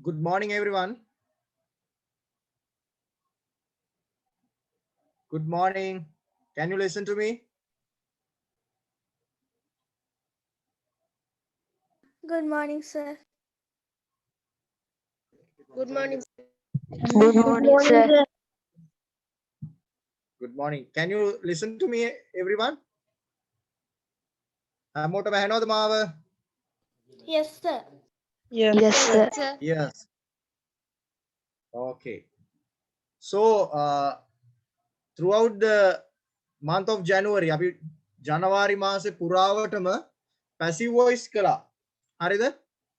Good morning, everyone. Good morning. Can you listen to me? Good morning, sir. Good morning. Good morning, sir. Good morning. Can you listen to me, everyone? හැමෝටම ඇහෙනවද මාව? Yes, sir. Yes, sir. Yes. Okay. So, throughout the month of January, අපි ජනවාරි මාසේ පුරාවටම passive voice කළා. හරිද?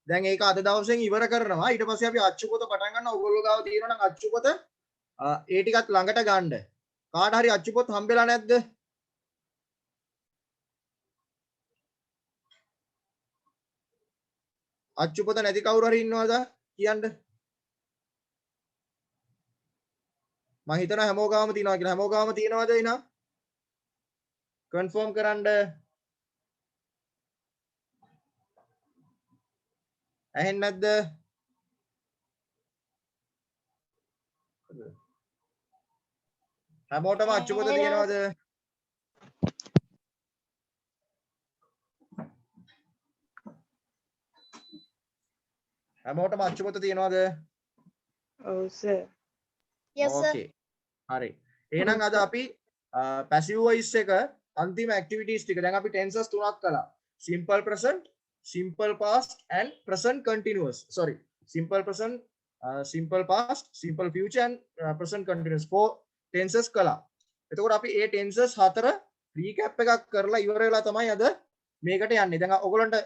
දැන් ඒක අද දවසෙන් ඉවර කරනවා. ඊට පස්සේ අපි අච්චු පොත පටන් ගන්නවා. ඔයගොල්ලෝ ගාව තියෙනවා නම් අච්චු පොත ඒ ටිකත් ළඟට ගන්න. කාට හරි අච්චු පොත් හම්බෙලා නැද්ද? අච්චු පොත නැති කවුරු හරි ඉන්නවද? කියන්න. මම හිතනවා හැමෝගාම තියෙනවා කියලා. හැමෝගාම තියෙනවද එහෙනම්? කන්ෆර්ම් කරන්න. ඇහෙන්නේ නැද්ද? හැමෝටම අච්චු පොත තියෙනවද? හැමෝටම අච්චු පොත තියෙනවද? Oh, sir. Yes, sir. Okay. හරි. එහෙනම් අද අපි passive voice එක අන්තිම activities ටික දැන් අපි tenses තුනක් කළා. Simple present, simple past and present continuous. Sorry. Simple present, simple past, simple future and present continuous. 4 tenses කළා. එතකොට අපි ඒ tenses හතර recap එකක් කරලා ඉවර වෙලා තමයි අද මේකට යන්නේ. දැන් ඔයගොල්ලන්ට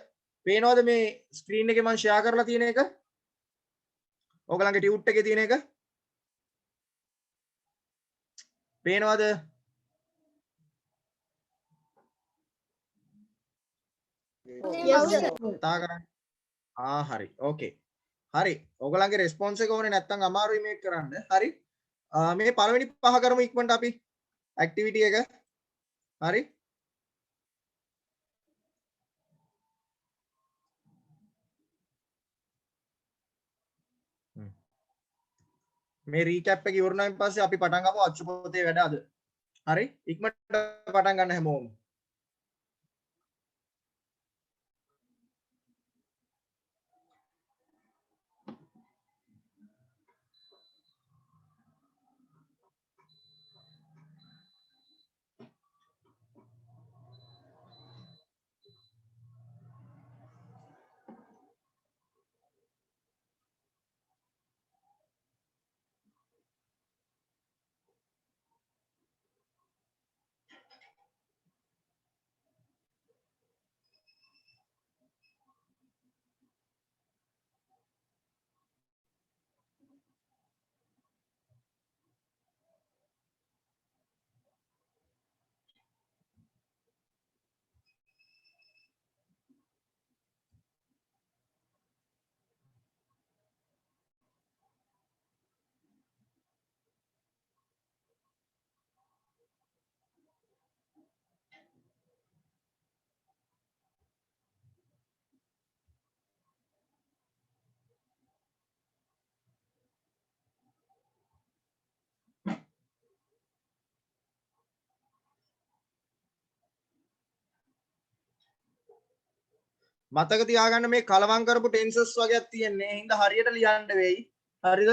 පේනවද මේ screen එකේ මම share කරලා තියෙන එක? ඔයගලන්ගේ tute එකේ තියෙන එක? පේනවද? Yes, sir. කතා කරන්න. හරි. ඕකේ. හරි. ඔයගලන්ගේ රෙස්පොන්ස් එක ඕනේ නැත්නම් අමාරුයි මේක කරන්න. හරි. මේ පළවෙනි පහ කරමු ඉක්මනට අපි ඇක්ටිවිටි එක. හරි. මේ රීකැප් එක ඉවරනායින් පස්සේ අපි පටන් ගමු අච්චු පොතේ වැඩ අද. හරි. ඉක්මනට පටන් ගන්න හැමෝම. මතක තියාගන්න මේ කලවම් කරපු ටෙන්සස් වගේක් තියෙන්නේ. ඒ හින්දා හරියට ලියන්න වෙයි. හරිද?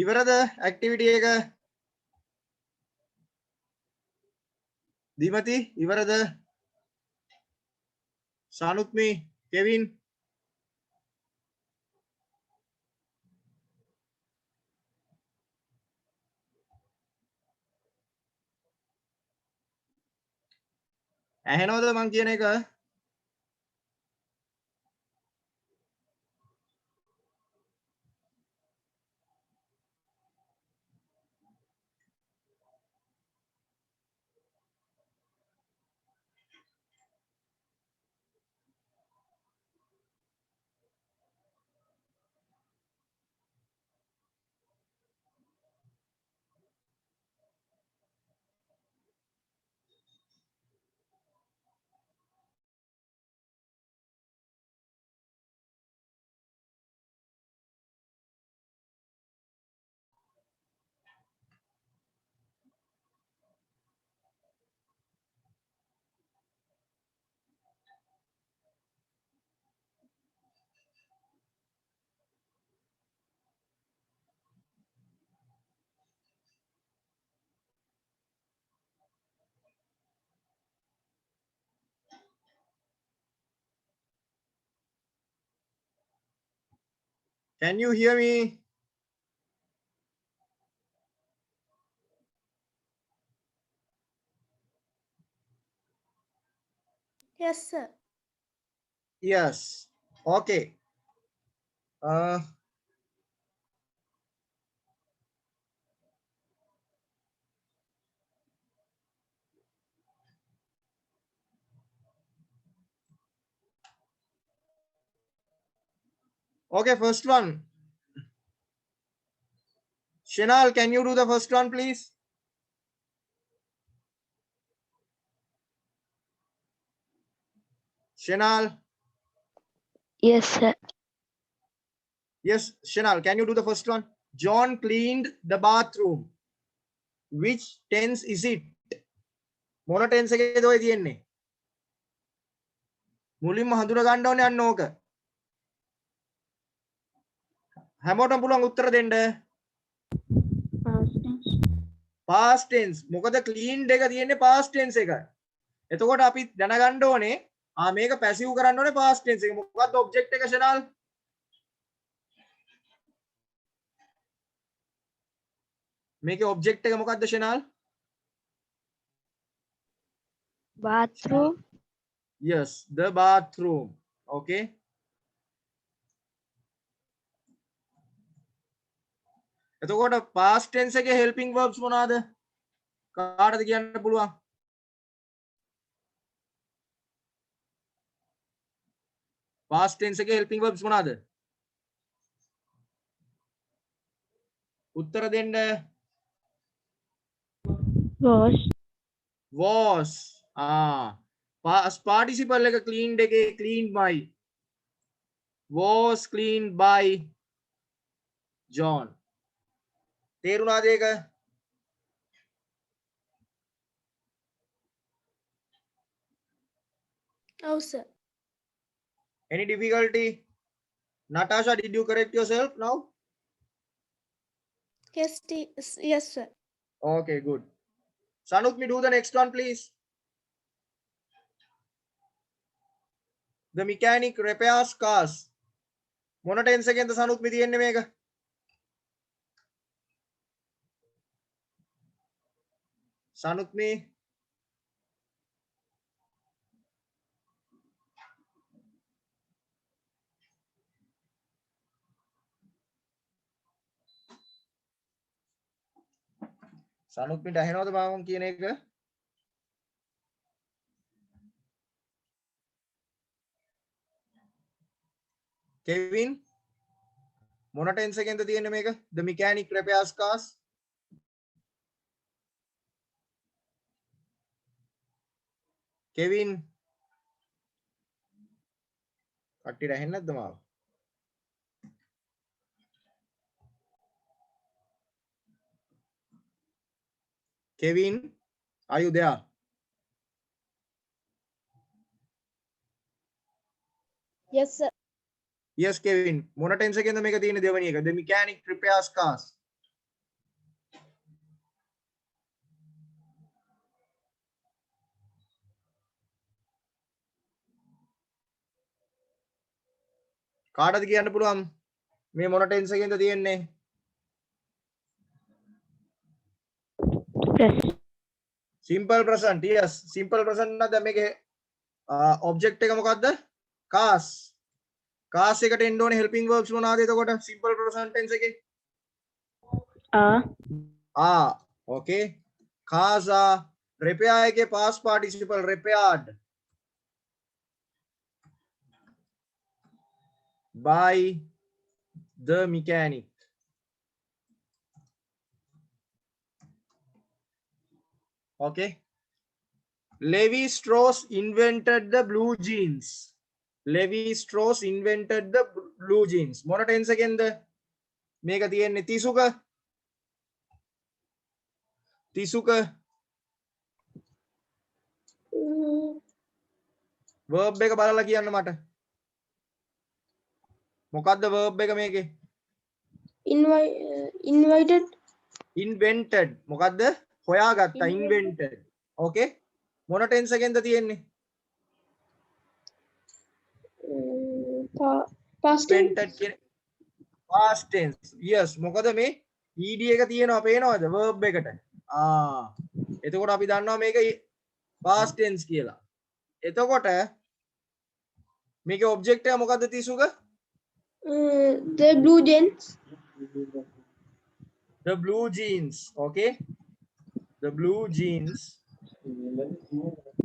ඉවරද ඇක්ටිවිටි එක? දිමති ඉවරද? සානුත්මි, කෙවින්, ඇහෙනවද මං කියන එක? Can you hear me? Yes, sir. Yes. Okay. Okay, first one. Shinal, can you do the first one, please? Shinal. Yes, sir. Yes, Shinal, can you do the first one? John cleaned the bathroom. Which tense is it? මොන tense එකේද ඔය තියෙන්නේ? මුලින්ම හඳුනා ගන්න ඕනේ අන්න ඕක. හැමෝටම පුළුවන් උත්තර දෙන්න. past tense. මොකද cleaned එක තියෙන්නේ past tense එක. එතකොට අපි දැනගන්න ඕනේ මේක passive කරන්න ඕනේ past tense එක. මොකක්ද object එක Shinal? මේකේ object එක මොකක්ද Shinal? Bathroom. Yes, the bathroom. Okay. එතකොට past tense එකේ helping verbs මොනවාද? කාටද කියන්න පුළුවන්? past tense එකේ helping verbs මොනවාද? උත්තර දෙන්න. Was. Past participle එක cleaned එකේ cleaned by. Was cleaned by John. තේරුණාද ඒක? Oh, sir. Any difficulty? Natasha, did you correct yourself now? Yes, yes, sir. Okay, good. Sanutmi, do the next one, please. The mechanic repairs cars. මොන tense එකෙන්ද Sanutmi තියෙන්නේ මේක? Sanutmi. Sanutmiට ඇහෙනවද මම කියන එක? Kevin, මොන tense එකෙන්ද තියෙන්නේ මේක? The mechanic repairs cars. Kevin. කට්ටියට ඇහෙන්නේ නැද්ද මාව? Kevin, are you there? Yes, sir. Yes, Kevin. මොන tense එකෙන්ද මේක තියෙන්නේ දෙවෙනි එක? The mechanic repairs cars. කාටද කියන්න පුළුවන් මේ මොන ටෙන්ස් එකෙන්ද තියෙන්නේ? Present. simple present. Yes, simple present නම් දැන් මේකේ object එක මොකද්ද? cars. cars එකට එන්න ඕනේ helping verbs මොනවාද එතකොට simple present tense එකේ? Okay. cars are repair එකේ past participle repaired by the mechanic. Okay. Levi Strauss invented the blue jeans. Levi Strauss invented the blue jeans. මොන ටෙන්ස් එකෙන්ද මේක තියෙන්නේ? තිසුක verb එක බලලා කියන්න මට. මොකද්ද verb එක මේකේ? Invited. Invented. මොකද්ද? හොයාගත්තා. Invented. Okay. මොන ටෙන්ස් එකෙන්ද තියෙන්නේ? Past tense. Invented කියන past tense. Yes. මොකද මේ ed එක තියෙනවා පේනවද verb එකට? එතකොට අපි දන්නවා මේක past tense කියලා. එතකොට මේකේ object එක මොකද්ද තිසුක? The blue jeans. The blue jeans. Okay. The blue jeans.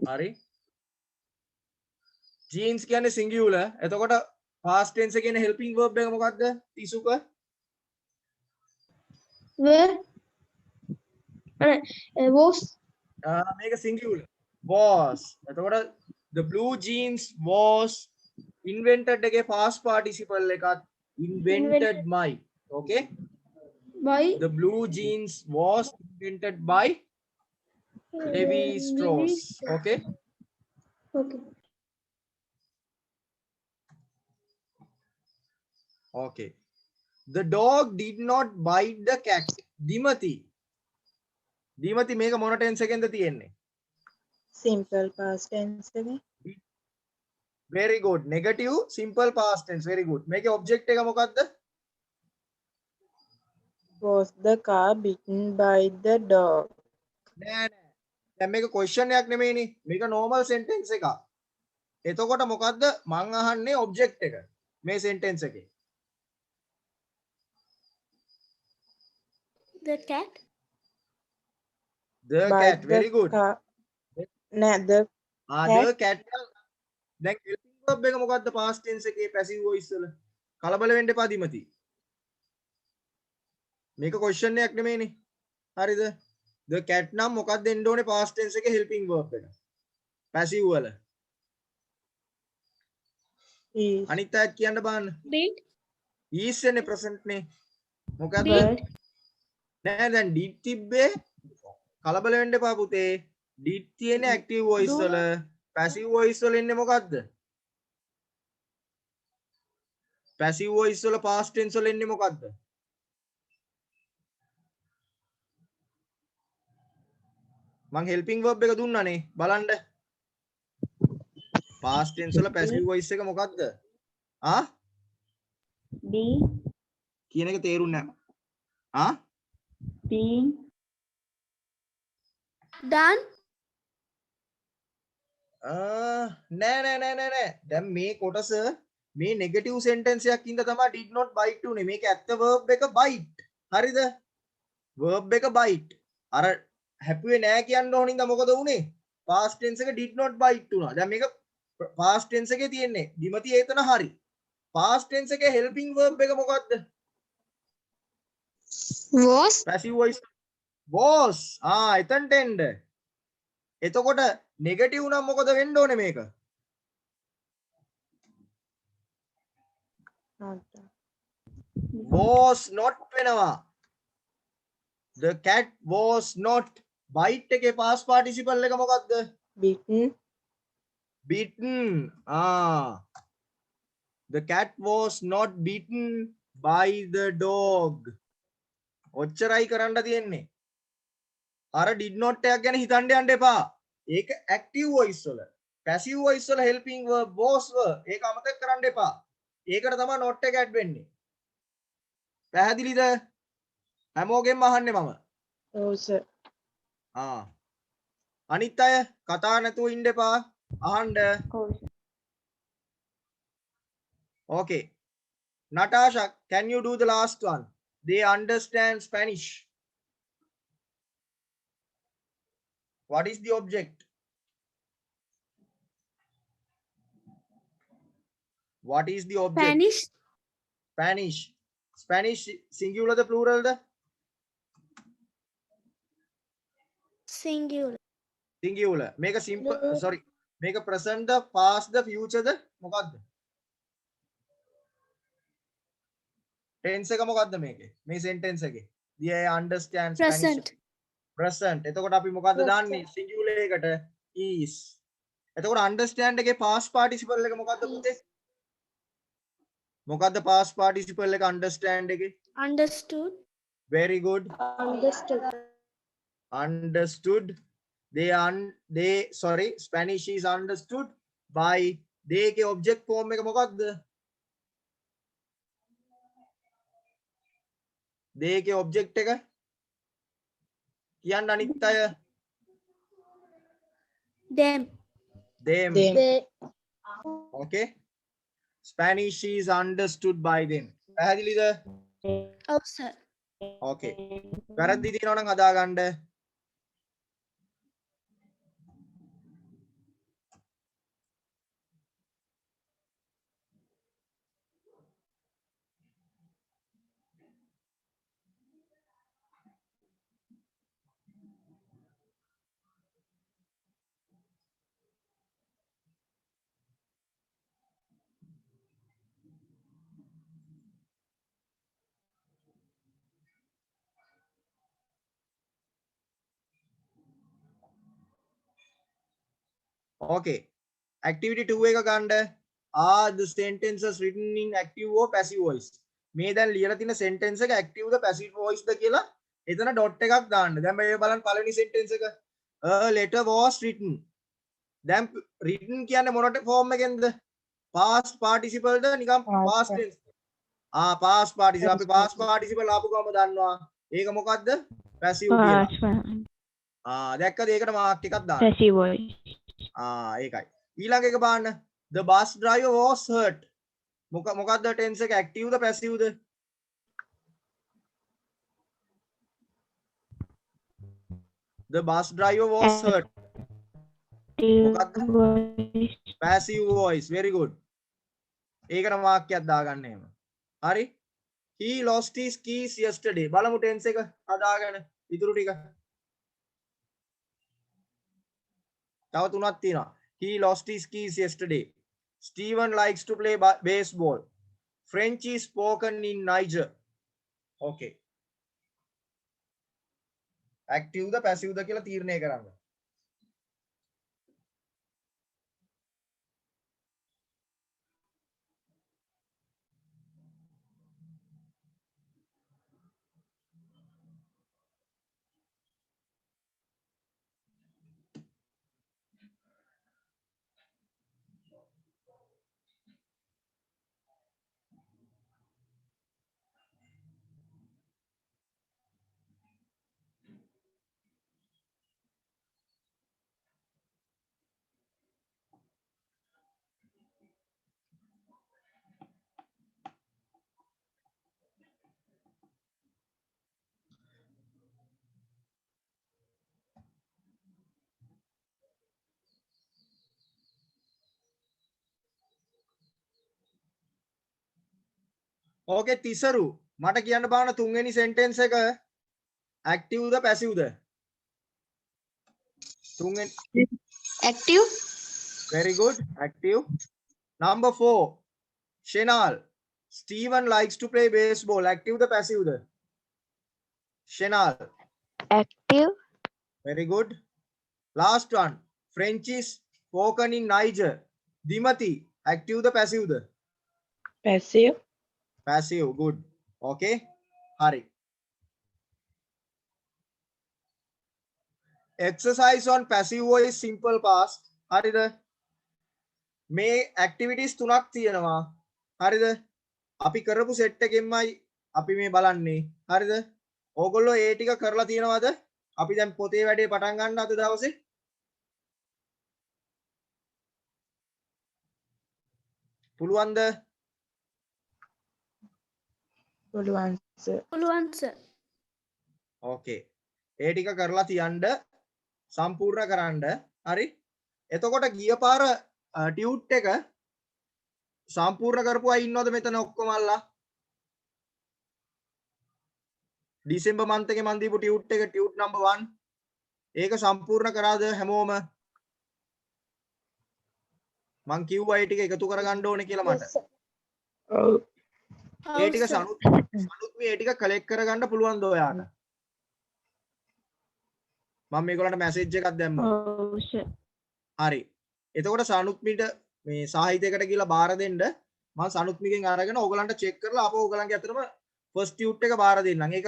හරි. jeans කියන්නේ singular. එතකොට past tense එකේ ඉන්න helping verb එක මොකද්ද? තිසුක? Where? Was. මේක singular. Was. එතකොට the blue jeans was invented එකේ past participle එකත් invented by. Okay. By. The blue jeans was invented by Levi Strauss. Okay. Okay. Okay. The dog did not bite the cat. Dimati. Dimati මේක මොන tense එකෙන්ද තියෙන්නේ? simple past tense එකේ Very good. Negative simple past tense. Very good. මේකේ object එක මොකද්ද? was the car bitten by the dog නෑ. දැන් මේක question එකක් නෙමෙයිනේ. මේක normal sentence එකක්. එතකොට මොකද්ද මං අහන්නේ object එක මේ sentence එකේ? The cat. The by cat. the Very good. car nah the The cat. දැන් helping verb එක මොකද්ද past tense එකේ passive voice වල? කලබල වෙන්න එපා දිමති. මේක question එකක් නෙමෙයිනේ. හරිද? The cat නම් මොකක්ද එන්න ඕනේ past tense එකේ helping verb එක? passive වල. is අනිත් අයත් කියන්න බලන්න. Did. is එන්නේ present නේ. මොකද්ද? Did. නෑ දැන් did තිබ්බේ කලබල වෙන්න එපා පුතේ. did තියෙන්නේ active voice වල. passive voice වල ඉන්නේ මොකද්ද? passive voice වල past tense වල ඉන්නේ මොකද්ද? මං helping verb එක දුන්නානේ බලන්න. past tense වල passive voice එක මොකද්ද? Being. කියන එක තේරුන්නේ නැහැ. Being. Done. නෑ. දැන් මේ කොටස මේ negative sentence එකක් ඉඳ තමයි did not bite උනේ. මේක ඇත්ත verb එක bite. හරිද? verb එක bite. අර හැපුවේ නෑ කියන්න ඕන ඉඳ මොකද උනේ? past tense එක did not bite උනා. දැන් මේක past tense එකේ තියෙන්නේ. දිමති ඒතන හරි. past tense එකේ helping verb එක මොකද්ද? Was. passive voice was. එතනට එන්න. එතකොට negative නම් මොකද වෙන්න ඕනේ මේක? not was not වෙනවා. The cat was not bite එකේ past participle එක මොකද්ද? bitten Beaten. The cat was not beaten by the dog. ඔච්චරයි කරන්න තියෙන්නේ. අර did not එකක් ගැන හිතන්න යන්න එපා. ඒක active voice වල. passive voice වල helping verb was were. ඒක අමතක කරන්න එපා. ඒකට තමයි note එක add වෙන්නේ. පැහැදිලිද? හැමෝගෙන්ම අහන්නේ මම. ඔව් සර්. අනිත් අය කතා නැතුව ඉන්න එපා. අහන්න. Okay. Natasha, can you do the last one? They understand Spanish. What is the object? What is the object? Spanish. Spanish. Spanish singular the plural the Singular. singular. Make a simple sorry. Make a present the past the future the මොකක්ද? tense එක මොකක්ද මේකේ? මේ sentence එකේ. They understand Spanish. Present. Present. එතකොට අපි මොකක්ද දාන්නේ? singular එකට is. එතකොට understand එකේ past participle එක මොකක්ද පුතේ? මොකක්ද past participle එක understand එකේ? Understood. Very good. Understood. Understood. Spanish is understood by they के object form එක මොකක්ද? they के object එක කියන්න අනිත් අය. Them. them. Them. Okay. Spanish is understood by them. පැහැදිලිද? Oh, sir. Okay. වැරදි තියෙනවා නම් හදා ගන්න. Okay. Activity 2 එක ගන්න. Are the sentences written in active or passive voice? මේ දැන් ලියලා තියෙන sentence එක active ද passive voice ද කියලා එතන dot එකක් දාන්න. දැන් මේ බලන්න පළවෙනි sentence එක. A letter was written. දැන් written කියන්නේ මොනට form එකෙන්ද? past participle ද නිකන් past tense. past participle. අපි past participle ආපු ගමන් දන්නවා. ඒක මොකද්ද? passive කියලා. දැක්කද? ඒකට mark එකක් දාන්න. Passive voice. ඒකයි. ඊළඟ එක බලන්න. The bus driver was hurt. මොකක්ද tense එක active the passive the? The bus driver was hurt. Passive voice. Passive voice. Very good. ඒකට mark එකක් දාගන්න එහෙම. හරි? He lost his keys yesterday. බලමු tense එක හදාගෙන ඉතුරු ටික. තව තුනක් තියෙනවා. He lost his keys yesterday. Steven likes to play baseball. French is spoken in Niger. Okay. Active the passive ද කියලා තීරණය කරන්න. ඕකේ තිසරු මට කියන්න බලන්න තුන්වෙනි sentence එක active ද passive ද? තුන්වෙනි Active. very good active. Number 4 Shenal Steven likes to play baseball. Active the passive the? Shenal Active. very good. Last one French is spoken in Niger. Dimati active the passive the? Passive. Passive. Good. Okay. Hari. Exercise on passive voice simple past. හරිද? මේ activities තුනක් තියෙනවා. හරිද? අපි කරපු set එකෙන්මයි අපි මේ බලන්නේ. හරිද? ඕගොල්ලෝ ඒ ටික කරලා තියෙනවද? අපි දැන් පොතේ වැඩේ පටන් ගන්න අද දවසේ. පුළුවන්ද? පුළුවන් සර්. පුළුවන් සර්. ඕකේ. ඒ ටික කරලා තියන්න සම්පූර්ණ කරන්න. හරි? එතකොට ගිය පාර ටියුට් එක සම්පූර්ණ කරපු අය ඉන්නවද මෙතන ඔක්කොම අල්ලා? ඩිසෙම්බර් මන්ත් එකේ මන් දීපු ටියුට් එක ටියුට් නම්බර් 1 ඒක සම්පූර්ණ කරාද හැමෝම? මං කිව්වා ඒ ටික එකතු කරගන්න ඕනේ කියලා මට. ඔව්. ඒ ටික සනුත් මේ ඒ ටික කලෙක්ට් කරගන්න පුළුවන්ද ඔයාට? මම මේගොල්ලන්ට මැසේජ් එකක් දැම්මා. ඔව් සර්. හරි. එතකොට සනුත්මිට මේ සාහිත්‍යයකට කියලා බාර දෙන්න මම සනුත්මිගෙන් අරගෙන ඕගලන්ට චෙක් කරලා ආපහු ඕගලන්ගේ අතරම ෆස්ට් ටියුට් එක බාර දෙන්නම්. ඒක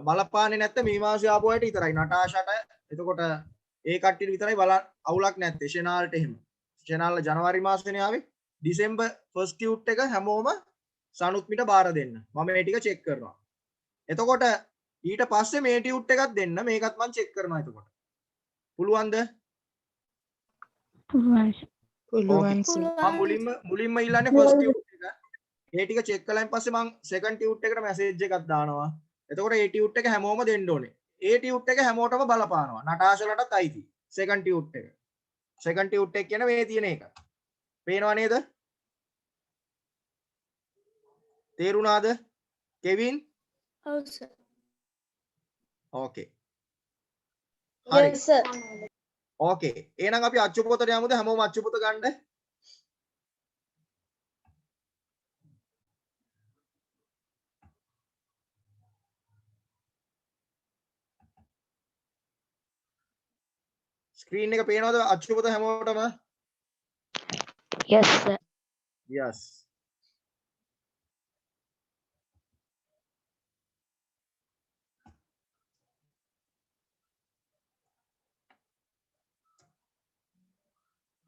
බලපාන්නේ නැත්නම් මේ මාසේ ආපු අයට විතරයි. නටාෂාට එතකොට ඒ කට්ටියට විතරයි බලන්න අවුලක් නැත්තේ. ෂෙනාල්ට එහෙම. ෂෙනාල්ලා ජනවාරි මාසෙනේ ආවේ. ඩිසෙම්බර් ෆස්ට් ටියුට් එක හැමෝම සනුත්මිට බාර දෙන්න. මම මේ ටික චෙක් කරනවා. එතකොට ඊට පස්සේ මේ ටියුට් එකක් දෙන්න. මේකත් මම චෙක් කරනවා එතකොට. පුළුවන්ද? පුළුවන් සර්. පුළුවන් සර්. මම මුලින්ම ඉල්ලන්නේ ෆස්ට් ටියුට් එක. ඒ ටික චෙක් කළායින් පස්සේ මම සෙකන්ඩ් ටියුට් එකට මැසේජ් එකක් දානවා. එතකොට ඒ ටියුට් එක හැමෝම දෙන්න ඕනේ. ඒ ටියුට් එක හැමෝටම බලපානවා. නටාෂලටත් අයිති. සෙකන්ඩ් ටියුට් එක. සෙකන්ඩ් ටියුට් එක කියන්නේ මේ තියෙන එක. පේනව නේද? තේරුණාද? කෙවින්? ඔව් සර්. ඕකේ. හරි. Yes sir. ඕකේ. එහෙනම් අපි අච්චු පොතට යමුද? හැමෝම අච්චු පොත ගන්න. ස්ක්‍රීන් එක පේනවද අච්චු පොත හැමෝටම? Yes sir. Yes.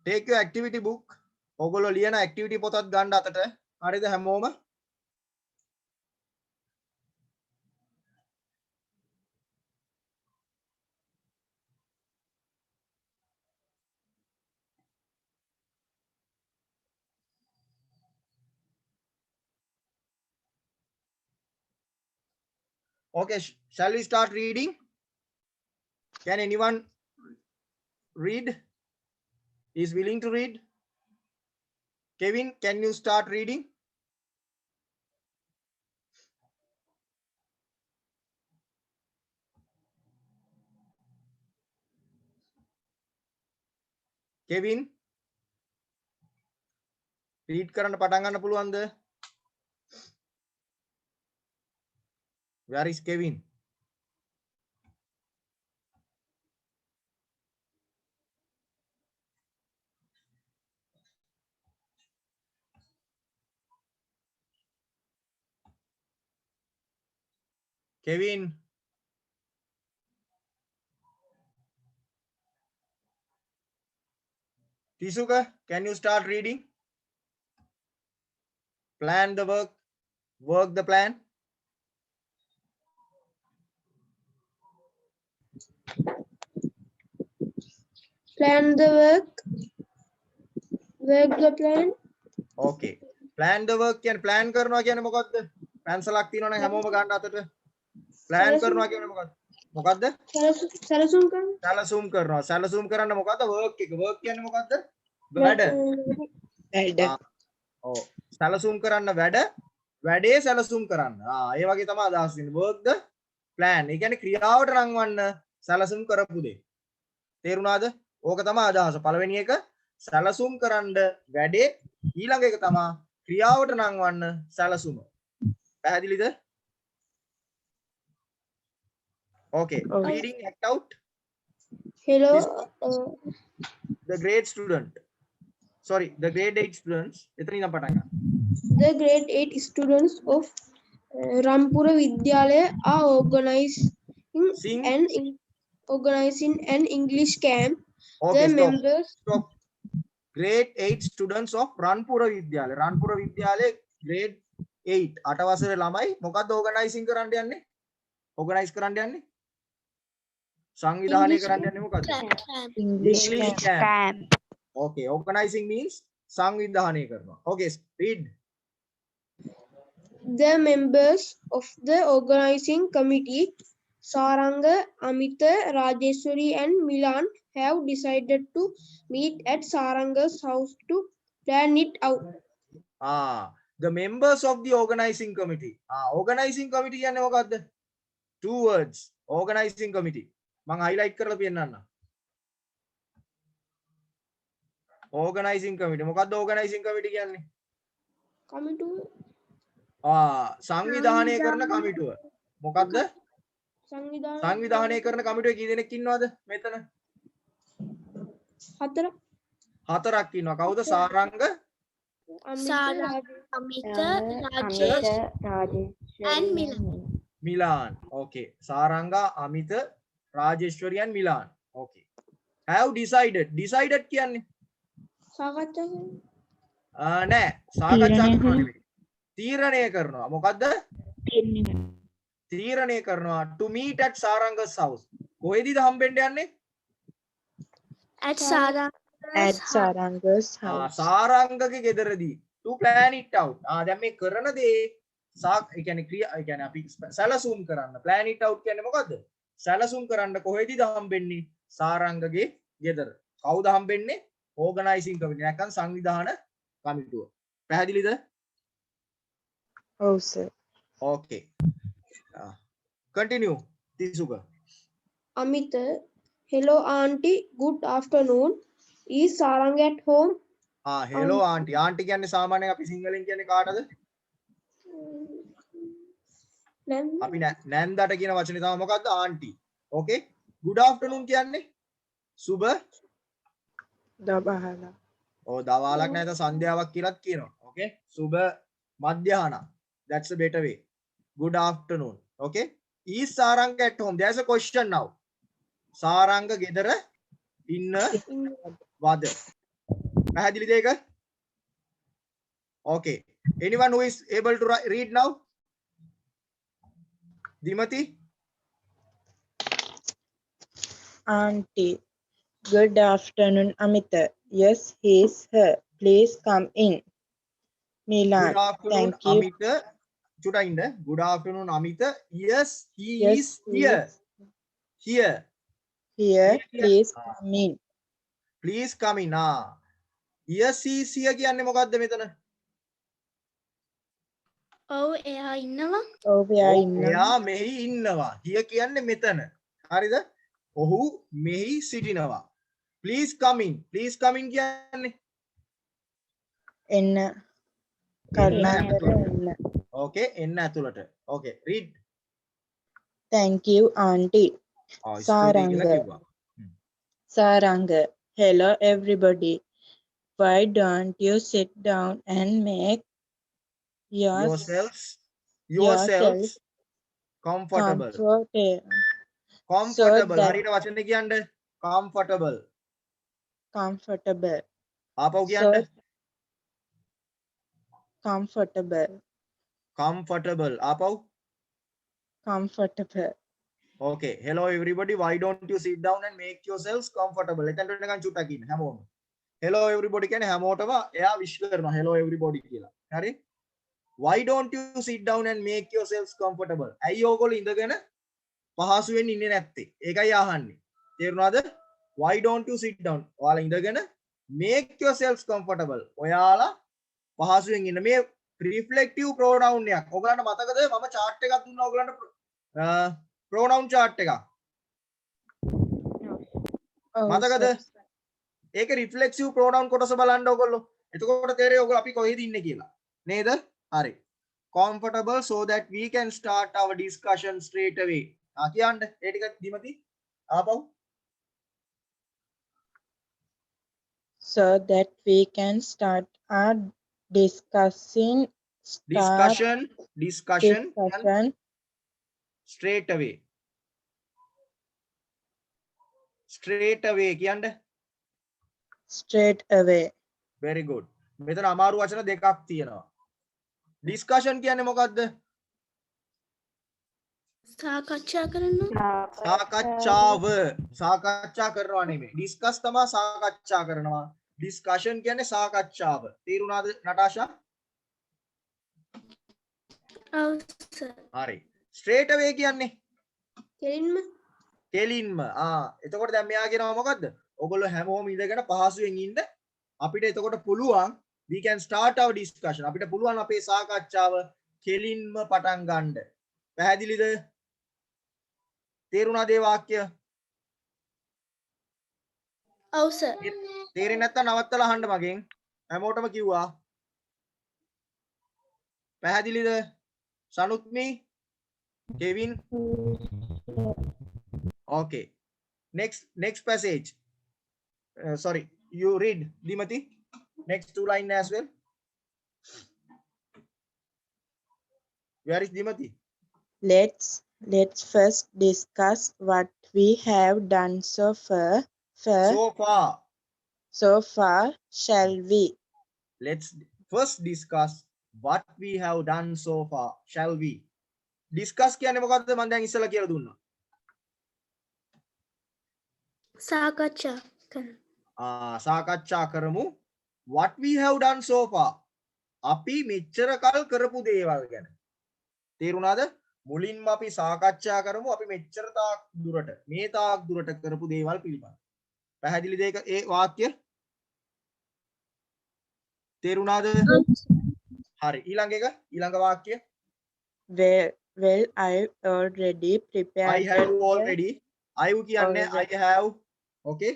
Take your activity book. ඕගොල්ලෝ ලියන activity පොතත් ගන්න අතට. හරිද හැමෝම? Okay, shall we start reading? Can anyone read? Is willing to read? Kevin, can you start reading? Kevin, read කරන්න පටන් ගන්න පුළුවන්ද? Where is Kevin? Kevin. Tisuka, can you start reading? Plan the work, work the plan. Plan the work. Work the plan. Okay. Plan the work කියන්නේ plan කරනවා කියන්නේ මොකක්ද? පැන්සලක් තියෙනවා නම් හැමෝම ගන්න අතට. plan කරනවා කියන්නේ මොකක්ද? මොකක්ද? සැලසුම් කරන. සැලසුම් කරනවා. සැලසුම් කරන්න මොකක්ද? work එක. work කියන්නේ මොකක්ද? වැඩ. වැඩ. ඔව්. සැලසුම් කරන්න වැඩ. වැඩේ සැලසුම් කරන්න. ඒ වගේ තමයි අදහස් වෙන්නේ. work the plan. ඒ කියන්නේ ක්‍රියාවට රංවන්න සැලසුම් කරපු දේ. තේරුණාද? ඕක තමයි අදහස. පළවෙනි එක සැලසුම් කරන්න වැඩේ, ඊළඟ එක තමයි ක්‍රියාවට නංවන්න සැලසුම. පැහැදිලිද? Okay. Reading act out. Hello. The grade student. Sorry, the grade 8 students. එතන ඉඳන් පටන් ගන්න. The grade 8 students of Rampura Vidyalaya are Sing. organizing an English camp. Okay, The stop. members. Stop. Grade 8 students of Ranpura Vidyalaya. Ranpura Vidyalaya grade 8 8 වසරේ ළමයි මොකද්ද ඕගනයිසින් කරන්න යන්නේ? Organise කරන්න යන්නේ? සංවිධානය කරන්න යන්නේ මොකද්ද? English English camp. camp. Camp. Okay, organizing means සංවිධානය කරනවා. Okay, read. The members of the organizing committee, Saranga, Amita, Rajeshwari, and Milan, have decided to meet at Saranga's house to plan it out. The members of the organizing committee. Organizing committee කියන්නේ මොකද්ද? Two words. Organizing committee. මම highlight කරලා පෙන්නන්න. Organizing committee. මොකද්ද organizing committee කියන්නේ? Coming to සංවිධානය කරන කමිටුව. මොකද්ද? සංවිධානය කරන කමිටුවේ කී දෙනෙක් ඉන්නවද මෙතන? 4. 4ක් ඉන්නවා. කවුද? Saranga, Amita, Rajesh, and Milan. Milan. Okay. Saranga, Amita, Rajeshwari and Milan. Okay. Have decided. Decided කියන්නේ? සාකච්ඡා නෑ. සාකච්ඡා කරනවා නෙවෙයි. තීරණය කරනවා. මොකද්ද? තීරණය කරනවා to meet at Saranga's house. කොහෙදීද හම්බෙන්න යන්නේ? at Saranga. At Saranga's house. සාරංගගේ ගෙදරදී to plan it out. දැන් මේ කරන දේ ඒ කියන්නේ ක්‍රියා ඒ කියන්නේ අපි සැලසුම් කරන්න. plan it out කියන්නේ මොකද්ද? සැලසුම් කරන්න කොහෙදීද හම්බෙන්නේ? සාරංගගේ ගෙදර. කවුද හම්බෙන්නේ? organizing committee නැත්නම් සංවිධාන කමිටුව. පැහැදිලිද? Oh, sir. Okay. Continue. Tisuga. Amita, hello auntie, good afternoon. Is Saranga at home? Hello auntie. Auntie කියන්නේ සාමාන්‍යයෙන් අපි සිංහලෙන් කියන්නේ කාටද? අපි නැන්දට කියන වචනේ තමයි මොකද්ද? auntie. Okay. Good afternoon කියන්නේ සුබ දවහලා. දවාලක් නැත්නම් සන්ධ්‍යාවක් කියලාත් කියනවා. Okay. සුබ මධ්‍යහන. That's a better way. Good afternoon. Okay. Is Saranga at home? There's a question now. Saranga ගෙදර ඉන්නවද? පැහැදිලිද ඒක? Okay. Anyone who is able to read now? Dimati? Auntie, good afternoon, Amita. Yes, he's here. Please come in. Milan, Good afternoon, thank you. Amita. Good afternoon, Amita. Yes, he Yes, is here. Here. Here, Here. please come in. Please come in. Yes, he is here කියන්නේ මොකද්ද මෙතන? ඔව් එයා ඉන්නවා. Oh, we are in. එයා මෙහි ඉන්නවා. here කියන්නේ මෙතන. හරිද? ඔහු මෙහි සිටිනවා. Please come in. Please come in කියන්නේ එන්න. කරුණාකර එන්න. Okay, එන්න ඇතුළට. Okay, read. Thank you, Auntie. Saranga. Saranga, hello everybody. Why don't you sit down and make yourselves yourself comfortable. comfortable. that- හරියට වචනේ කියන්නේ comfortable. Comfortable. ආපහු කියන්න. Comfortable. Comfortable. ආපහු. Comfortable. Okay. Hello everybody. Why don't you sit down and make yourselves comfortable? එතනට නිකන් චුට්ටක් ඉන්න හැමෝම. Hello everybody කියන්නේ හැමෝටම එයා wish කරනවා hello everybody කියලා. හරි? Why don't you sit down and make yourselves comfortable? ඇයි ඕගොල්ලෝ ඉඳගෙන පහසුවෙන් ඉන්නේ නැත්තේ? ඒකයි අහන්නේ. තේරුණාද? Why don't you sit down? ඔයාලා ඉඳගෙන make yourselves comfortable. ඔයාලා පහසුවෙන් ඉන්න. මේ reflective pronoun එකක්. ඔයගලන්ට මතකද මම chart එකක් දුන්නා ඔයගලන්ට pronoun chart එකක්. Oh, මතකද? sir. ඒක reflexive pronoun කොටස බලන්න ඔයගොල්ලෝ. එතකොට තේරෙයි ඔයගොල්ලෝ අපි කොහෙද ඉන්නේ කියලා. නේද? හරි. Comfortable so that we can start our discussion straight away. කියන්න. ඒ ටික දිමති. ආපහු. So that we can start our discussion straight away. Straight away කියන්න. straight away. Very good. මෙතන අමාරු වචන දෙකක් තියෙනවා. discussion කියන්නේ මොකද්ද? සාකච්ඡා කරනවා. සාකච්ඡා කරනවා නෙමෙයි. discuss තමයි සාකච්ඡා කරනවා. discussion කියන්නේ සාකච්ඡාව. තේරුණාද නටාෂා? ඔව් සර්. හරි. straight away කියන්නේ කෙලින්ම කෙලින්ම. එතකොට දැන් මෙයා කියනවා මොකද්ද? ඔයගොල්ලෝ හැමෝම ඉඳගෙන පහසුවෙන් ඉන්න. අපිට එතකොට පුළුවන් we can start our discussion. අපිට පුළුවන් අපේ සාකච්ඡාව කෙලින්ම පටන් ගන්න. පැහැදිලිද? තේරුණාද ඒ වාක්‍ය? ඔව් සර්. තේරෙන්නේ නැත්නම් නවත්තලා අහන්න මගෙන්. හැමෝටම කිව්වා. පැහැදිලිද? සනුත්මි, Kevin. Okay. Next passage. Sorry, you read Dimati. Next two line as well. Where is Dimati? Let's first discuss what we have done so far, shall we? Let's first discuss what we have done so far, shall we? Discuss කියන්නේ මොකද්ද? මම දැන් ඉස්සලා කියලා දුන්නා. සාකච්ඡා කරනවා. සාකච්ඡා කරමු. What we have done so far. අපි මෙච්චර කල් කරපු දේවල් ගැන. තේරුණාද? මුලින්ම අපි සාකච්ඡා කරමු අපි මෙච්චර තාක් දුරට මේ තාක් දුරට කරපු දේවල් පිළිබඳ. පැහැදිලිද ඒක ඒ වාක්‍ය? තේරුණාද? හරි. ඊළඟ වාක්‍ය. Well, I already prepared. I have already. I කියන්නේ I have. Okay.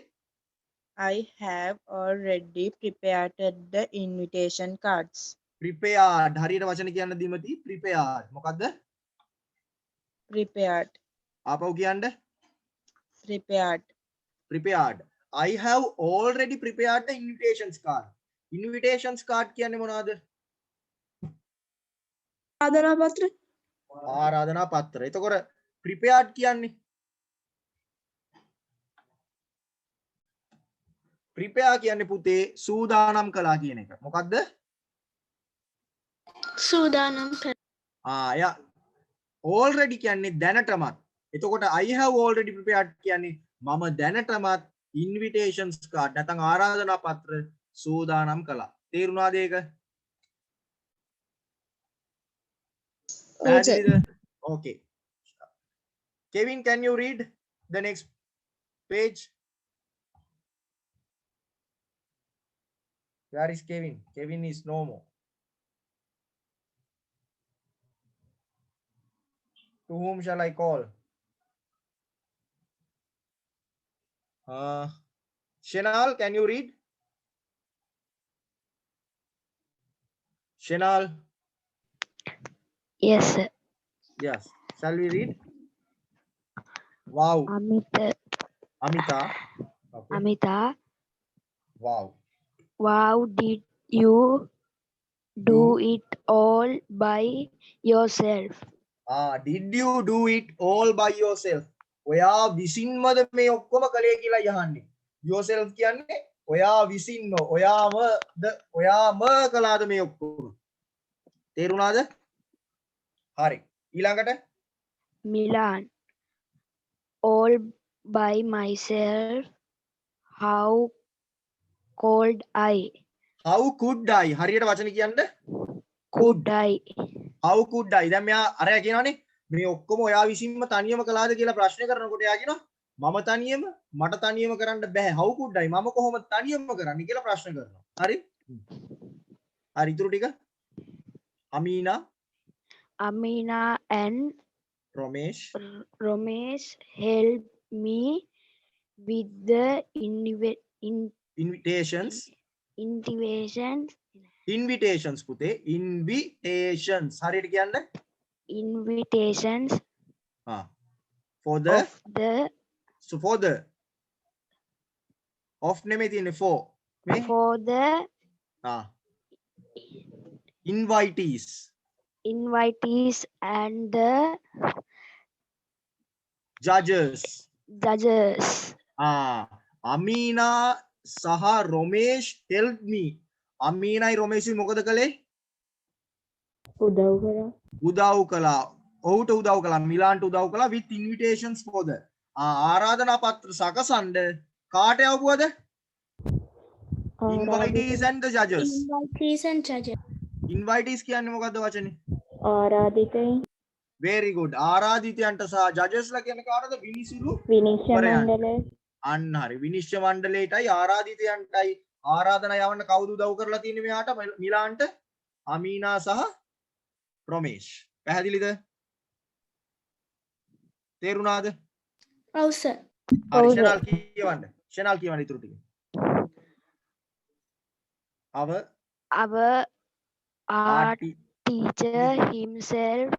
I have already prepared the invitation cards. Prepared. හරියට වචන කියන්න දීමති. Prepared. මොකද්ද? Prepared. ආපහු කියන්න. Prepared. I have already prepared the invitations card. Invitations card කියන්නේ මොනවද? ආරාධනා පත්‍ර. එතකොට prepared කියන්නේ prepare කියන්නේ පුතේ සූදානම් කළා කියන එක. මොකද්ද? සූදානම් කර. යා already කියන්නේ දැනටමත්. එතකොට I have already prepared කියන්නේ මම දැනටමත් invitations card නැත්නම් ආරාධනා පත්‍ර සූදානම් කළා. තේරුණාද ඒක? Okay. Kevin, can you read the next page? Where is Kevin? Kevin is no more. To whom shall I call? Shenal, can you read? Shenal? Yes, sir. Yes. Shall we read? Wow. Amita. Okay. Amita, Wow. wow, did you do it all by yourself? Did you do it all by yourself? ඔයා විසින්මද මේ ඔක්කොම කළේ කියලා යහන්නේ. yourself කියන්නේ ඔයා විසින්ම ඔයාම කළාද මේ ඔක්කොම? තේරුණාද? හරි. ඊළඟට Milan, all by myself. How could I? how could I? හරියට වචන කියන්න. Could I? how could I? දැන් මෙයා අරයා කියනවානේ මේ ඔක්කොම ඔයා විසින්ම තනියම කළාද කියලා ප්‍රශ්න කරනකොට එයා කියනවා මම තනියම මට තනියම කරන්න බෑ. how could I? මම කොහොමද තනියම කරන්නේ කියලා ප්‍රශ්න කරනවා. හරි? හරි ඊටු ටික Amina and Romesh helped me with the invitations පුතේ invitations හරියට කියන්න. invitations for the of නෙමෙයි තියෙන්නේ for the invitees and the judges. Amina සහ රොමේෂ් helped me. අමීනයි රොමේෂයි මොකද කළේ? උදව් කරා. උදව් කළා. ඔහුට උදව් කළා. මිලාන්ට උදව් කළා with invitations for the ආරාධනා පත්‍ර සකසන්න කාට යවුවද? Invitees and the judges. Invitees and judges. Invitees කියන්නේ මොකද්ද වචනේ? ආරාධිතයින් very good. ආරාධිතයන්ට සහ ජජස්ලා කියන කාටද? විනිසුරු විනිශ්චය වරයන්. මණ්ඩලය අන්න හරි. විනිශ්චය මණ්ඩලයටයි ආරාධිතයන්ටයි ආරාධනා යවන්න කවුද උදව් කරලා තියෙන්නේ මෙයාට? මිලාන්ට අමීනා සහ රොමේෂ්. පැහැදිලිද? තේරුණාද? Oh, sir. හරි ෂනල් කියවන්න. ෂනල් කියවන්න ඉතුරු ටික. our art teacher himself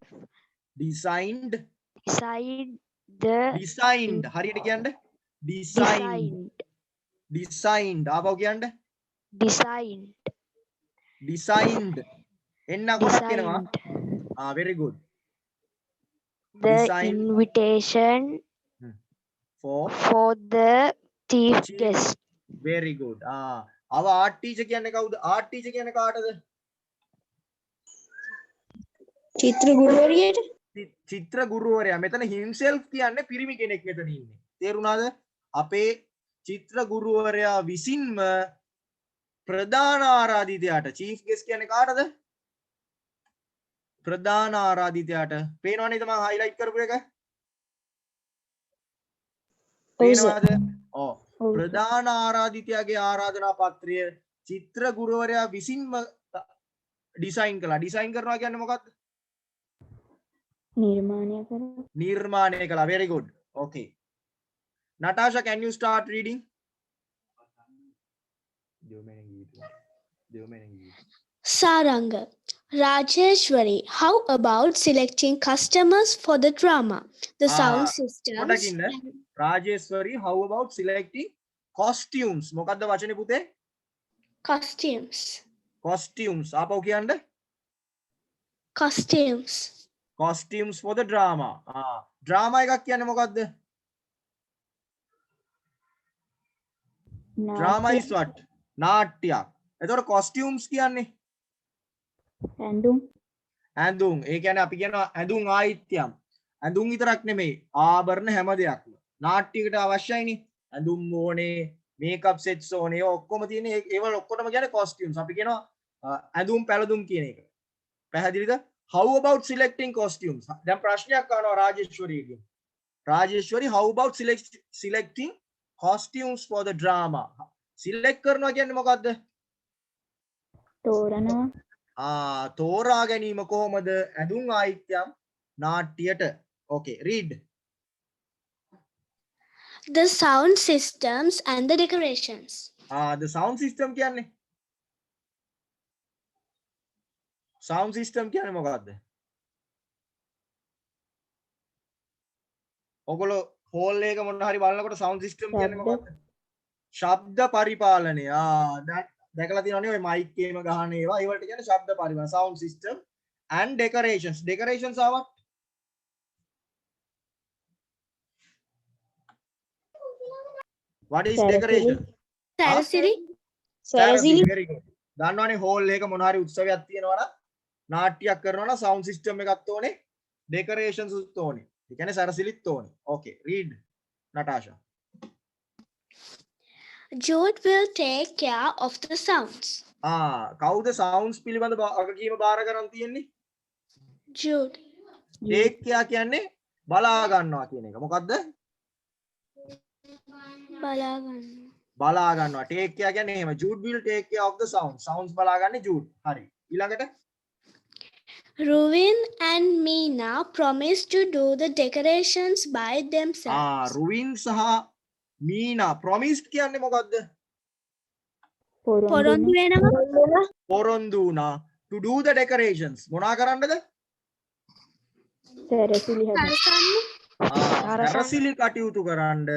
designed designed හරියට කියන්න designed ආපහු කියන්න designed එන්න ගොඩක් එනවා very good the Designed. invitation for the chief Chief. guest. very good our art teacher කියන්නේ කවුද? art teacher කියන්නේ කාටද? චිත්‍ර ගුරුවරියට. චිත්‍ර ගුරුවරයා. මෙතන himself කියන්නේ පිරිමි කෙනෙක් මෙතන ඉන්නේ. තේරුණාද? අපේ චිත්‍ර ගුරුවරයා විසින්ම ප්‍රධාන ආරාධිතයාට chief guest කියන්නේ කාටද? ප්‍රධාන ආරාධිතයාට. පේනව නේද මම highlight කරපු එක? පේනවද? ඔව්. ප්‍රධාන ආරාධිතයාගේ ආරාධනා පත්‍රය චිත්‍ර ගුරුවරයා විසින්ම ඩිසයින් කළා. ඩිසයින් කරනවා කියන්නේ මොකක්ද? නිර්මාණය කරා. නිර්මාණය කළා. very good. okay. Natasha, can you start reading? Saranga. Rajeshwari, how about selecting customers for the drama? The sound systems. පොඩ්ඩක් ඉන්න. Rajeshwari, how about selecting costumes? මොකද්ද වචනේ පුතේ? Costumes. costumes. ආපහු කියන්න. Costumes. costumes for the drama. drama එකක් කියන්නේ මොකද්ද? drama is what? නාට්‍යයක්. එතකොට costumes කියන්නේ ඇඳුම් ඇඳුම්. ඒ කියන්නේ අපි කියනවා ඇඳුම් ආයිත්‍යම්. ඇඳුම් විතරක් නෙමෙයි ආභරණ හැම දෙයක්ම නාට්‍යයකට අවශ්‍යයිනේ. ඇඳුම් ඕනේ, මේකප් සෙට්ස් ඕනේ, ඒවා ඔක්කොම තියෙන ඒවල ඔක්කොටම කියන්නේ costumes. අපි කියනවා ඇඳුම් පැළඳුම් කියන එක. පැහැදිලිද? how about selecting costumes? දැන් ප්‍රශ්නයක් අහනවා රාජේශ්වරිගෙන්. රාජේශ්වරි, how about selecting costumes for the drama? select කරනවා කියන්නේ මොකද්ද? තෝරනවා. තෝරා ගැනීම කොහොමද ඇඳුම් ආයිත්‍යම් නාට්‍යයට? okay, read. The sound systems and the decorations. the sound system කියන්නේ sound system කියන්නේ මොකද්ද? ඔගොල්ලෝ හෝල් එක මොන හරි බලනකොට sound system කියන්නේ මොකද්ද? ශබ්ද පරිපාලනය. දැකලා තියෙනවනේ ඔය මයික් එකේම ගහන ඒවා. ඒවට කියන්නේ ශබ්ද පරිපාලන, sound system and decorations. decorations are what? what is decoration? Sarasiri. සැරසිලි. very good. දන්නවනේ හෝල් එක මොන හරි උත්සවයක් තියෙනවා නම් නාට්‍යයක් කරනවා නම් sound system එකක් ඕනේ, decorations උත් ඕනේ. ඒ කියන්නේ සැරසිලිත් ඕනේ. okay, read Natasha. Jude will take care of the sounds. කවුද sounds පිළිබඳ වගකීම බාර ගන්න තියෙන්නේ? Jude. take care කියන්නේ බලා ගන්නවා කියන එක. මොකද්ද? Balagan. බලා ගන්නවා. take care කියන්නේ එහෙම. Jude will take care of the sounds. sounds බලා ගන්නේ Jude. හරි. ඊළඟට Ruin and Meena promised to do the decorations by themselves. රුවින් සහ මීනා promised කියන්නේ මොකද්ද? පොරොන්දු වෙනවා. පොරොන්දු වුණා to do the decorations. මොනා කරන්නද? සැරසිලි හදන්න. සැරසිලි කටයුතු කරන්න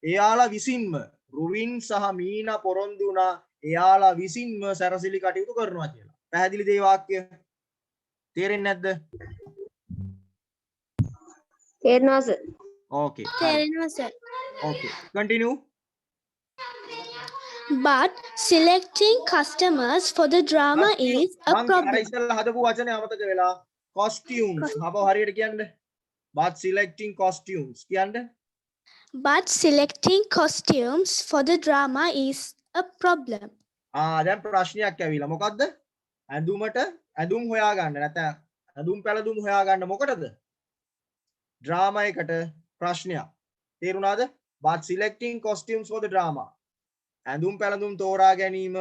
එයාලා විසින්ම රුවින් සහ මීනා පොරොන්දු වුණා එයාලා විසින්ම සැරසිලි කටයුතු කරනවා කියලා. පැහැදිලිද මේ වාක්‍ය? තේරෙන්නේ නැද්ද? තේරෙනවා සර්. okay තේරෙනවා sir. okay, continue. But selecting customers for the drama is a මං අර problem. ඉස්සෙල්ලා හදපු වචනේ අමතක වෙලා. costumes. අපව හරියට කියන්න. but selecting costumes කියන්න. But selecting costumes for the drama is a problem. දැන් ප්‍රශ්නයක් ඇවිල්ලා. මොකද්ද? ඇඳුමට ඇඳුම් හොයා ගන්න. නැත්නම් ඇඳුම් පැළඳුම් හොයා ගන්න මොකටද? ඩ්‍රාමා එකට ප්‍රශ්නයක්. තේරුණාද? but selecting costumes for the drama. ඇඳුම් පැළඳුම් තෝරා ගැනීම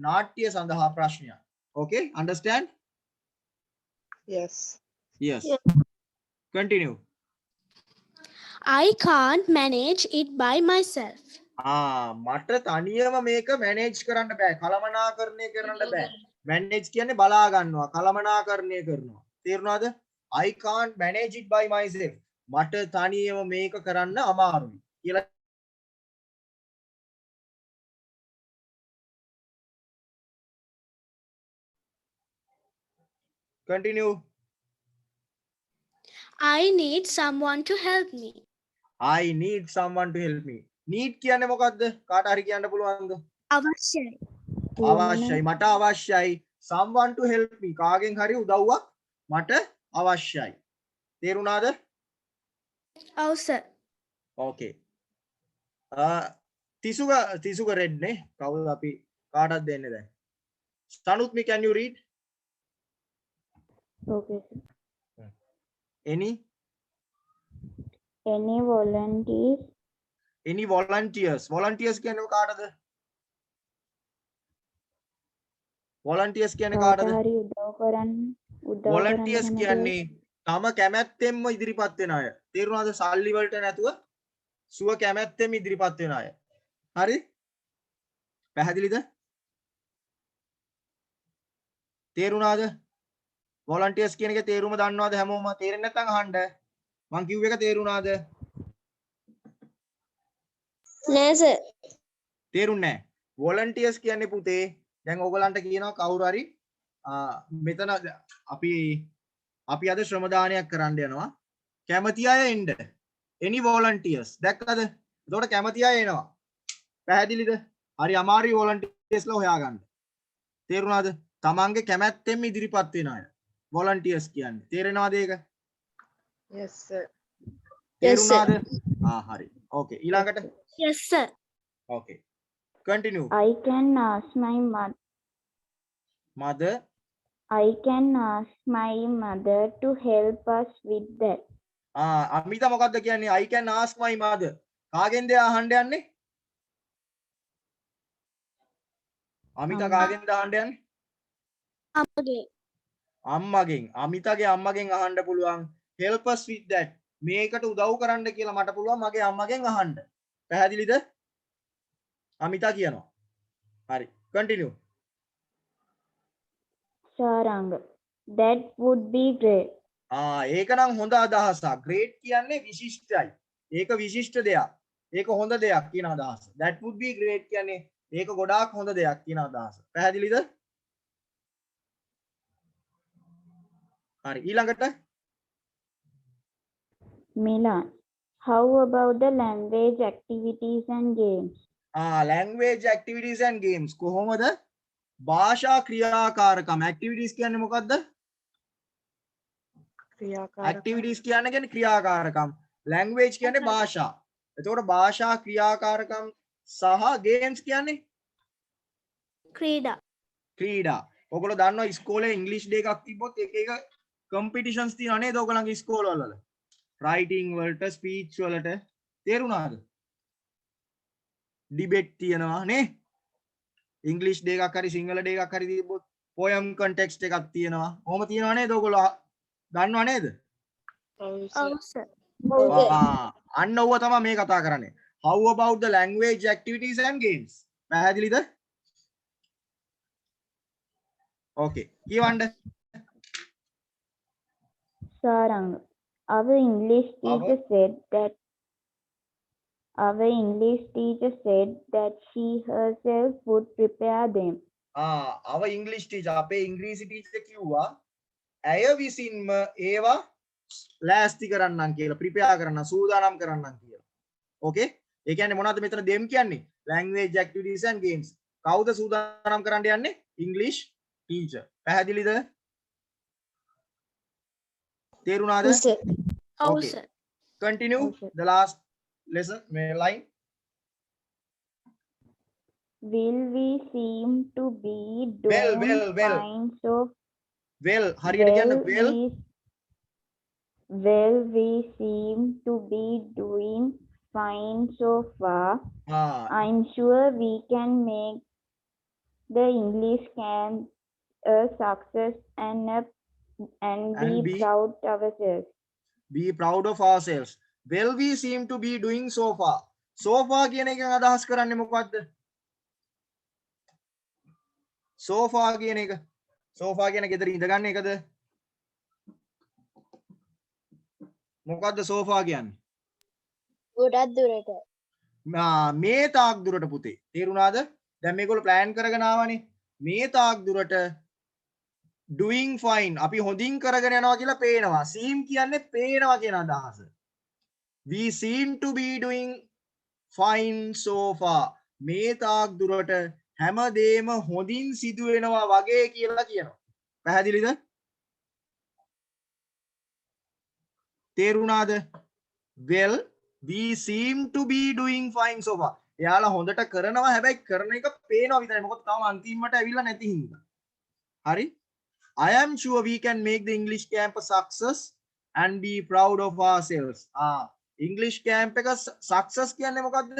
නාට්‍ය සඳහා ප්‍රශ්නයක්. Okay? Understand? Yes. Yes. Continue. I can't manage it by myself. මට තනියම මේක මැනේජ් කරන්න බෑ. කළමනාකරණය කරන්න බෑ. මැනේජ් කියන්නේ බලා ගන්නවා, කළමනාකරණය කරනවා. තේරුණාද? I can't manage it by myself. මට තනියම මේක කරන්න අමාරුයි කියලා. Continue. I need someone to help me. I need someone to help me. Need කියන්නේ මොකද්ද? කාට හරි කියන්න පුළුවන්ද? අවශ්‍යයි. අවශ්‍යයි. මට අවශ්‍යයි. Someone to help me. කාගෙන් හරි උදව්වක් මට අවශ්‍යයි. තේරුණාද? ඔව් සර්. Okay. තිසුක රෙඩ් නේ. කවුද අපි කාටද දෙන්නේ දැන්? Sanutmi, can you read? Okay. Any volunteers? Any volunteers? Volunteers කියන්නේ කාටද? Volunteers කියන්නේ කාටද? හරි උදව් කරන්න Volunteers කියන්නේ තම කැමැත්තෙන්ම ඉදිරිපත් වෙන අය. තේරුණාද? සල්ලි වලට නැතුව සුව කැමැත්තෙන් ඉදිරිපත් වෙන අය. හරි? පැහැදිලිද? තේරුණාද? volunteers කියන එකේ තේරුම දන්නවද හැමෝම? තේරෙන්නේ නැත්නම් අහන්න. මං කිව්ව එක තේරුණාද? නෑ සර්. තේරුන්නේ නැහැ. volunteers කියන්නේ පුතේ දැන් ඕගලන්ට කියනවා කවුරු හරි මෙතන අපි අද ශ්‍රම දානයක් කරන්න යනවා. කැමති අය එන්න. any volunteers දැක්කද? එතකොට කැමති අය එනවා. පැහැදිලිද? හරි අමාරුයි volunteersලා හොයාගන්න. තේරුණාද? තමන්ගේ කැමැත්තෙන් ඉදිරිපත් වෙන අය. volunteers කියන්නේ. තේරෙනවද ඒක? Yes, sir. තේරුණාද? හරි. Okay. ඊළඟට Yes sir. okay. Continue. I can ask my mother. I can ask my mother to help us with that. Amitha මොකද්ද කියන්නේ? I can ask my mother. කාගෙන්ද අහන්න යන්නේ? අමිතා කාගෙන්ද අහන්න යන්නේ? අම්මගේ. අම්මගෙන්. අමිතාගේ අම්මගෙන් අහන්න පුළුවන්. help us with that. මේකට උදව් කරන්න කියලා මට පුළුවන් මගේ අම්මගෙන් අහන්න. පැහැදිලිද? අමිතා කියනවා. හරි. Continue. Saranga. That would be great. ඒක නම් හොඳ අදහසක්. great කියන්නේ විශිෂ්ටයි. ඒක විශිෂ්ට දෙයක්. ඒක හොඳ දෙයක් කියන අදහස. that would be great කියන්නේ ඒක ගොඩාක් හොඳ දෙයක් කියන අදහස. පැහැදිලිද? හරි. ඊළඟට Milan. How about the language activities and games? language activities and games කොහොමද? භාෂා ක්‍රියාකාරකම් activities කියන්නේ මොකද්ද? activities කියන්නේ ක්‍රියාකාරකම්. language කියන්නේ භාෂා. එතකොට භාෂා ක්‍රියාකාරකම් සහ games කියන්නේ ක්‍රීඩා. ක්‍රීඩා. ඔයගොල්ලෝ දන්නවා ඉස්කෝලේ ඉංග්‍රීසි ඩේ එකක් තිබ්බොත් එක competitions තියෙනවා නේද ඔයගොල්ලන්ගේ ඉස්කෝලවල? writing වලට speech වලට තේරුණාද? debate තියෙනවා නේ? ඉංග්‍රීසි ඩේ එකක් හරි සිංහල ඩේ එකක් හරි තිබ්බොත් poem context එකක් තියෙනවා. ඔහොම තියෙනවා නේද ඔයගොල්ලෝ? දන්නව නේද? ඔව් සර්. අන්න ඔව තමයි මේ කතා කරන්නේ. How about the language activities and games? පැහැදිලිද? Okay. කියවන්න. Saranga. Our English teacher said that she herself would prepare them. our English teacher අපේ ඉංග්‍රීසි ටීචර් කිව්වා ඇය විසින්ම ඒවා ලෑස්ති කරන්නම් කියලා ප්‍රිපෙයාර් කරන්න සූදානම් කරන්නම් කියලා. Okay? ඒ කියන්නේ මොනවද මෙතන them කියන්නේ? language activities and games. කවුද සූදානම් කරන්න යන්නේ? English teacher. පැහැදිලිද? තේරුණාද? Yes, sir. Oh, Okay. sir. Continue Okay. the last lesson line. Will we seem to be doing well. fine so Well, හරියට කියන්න well. we seem to be doing fine so far. I'm sure we can make the English camp a success and be proud ourselves. Be proud of ourselves. Well, we seem to be doing so far. So far කියන එකෙන් අදහස් කරන්නේ මොකද්ද? So far කියන එක. So far කියන ගෙදර ඉඳගන්න එකද? මොකද්ද so far කියන්නේ? ගොඩක් දුරට. මේ තාක් දුරට පුතේ. තේරුණාද? දැන් මේගොල්ලෝ plan කරගෙන ආවනේ. මේ තාක් දුරට doing fine. අපි හොඳින් කරගෙන යනවා කියලා පේනවා. seem කියන්නේ පේනවා කියන අදහස. We seem to be doing fine so far. මේ තාක් දුරට හැමදේම හොඳින් සිදු වෙනවා වගේ කියලා කියනවා. පැහැදිලිද? තේරුණාද? Well, we seem to be doing fine so far. එයාලා හොඳට කරනවා හැබැයි කරන එක පේනවා විතරයි. මොකද තාම අන්තිමට ඇවිල්ලා නැති හින්දා. හරි? I am sure we can make the English camp a success and be proud of ourselves. English camp එක success කියන්නේ මොකද්ද?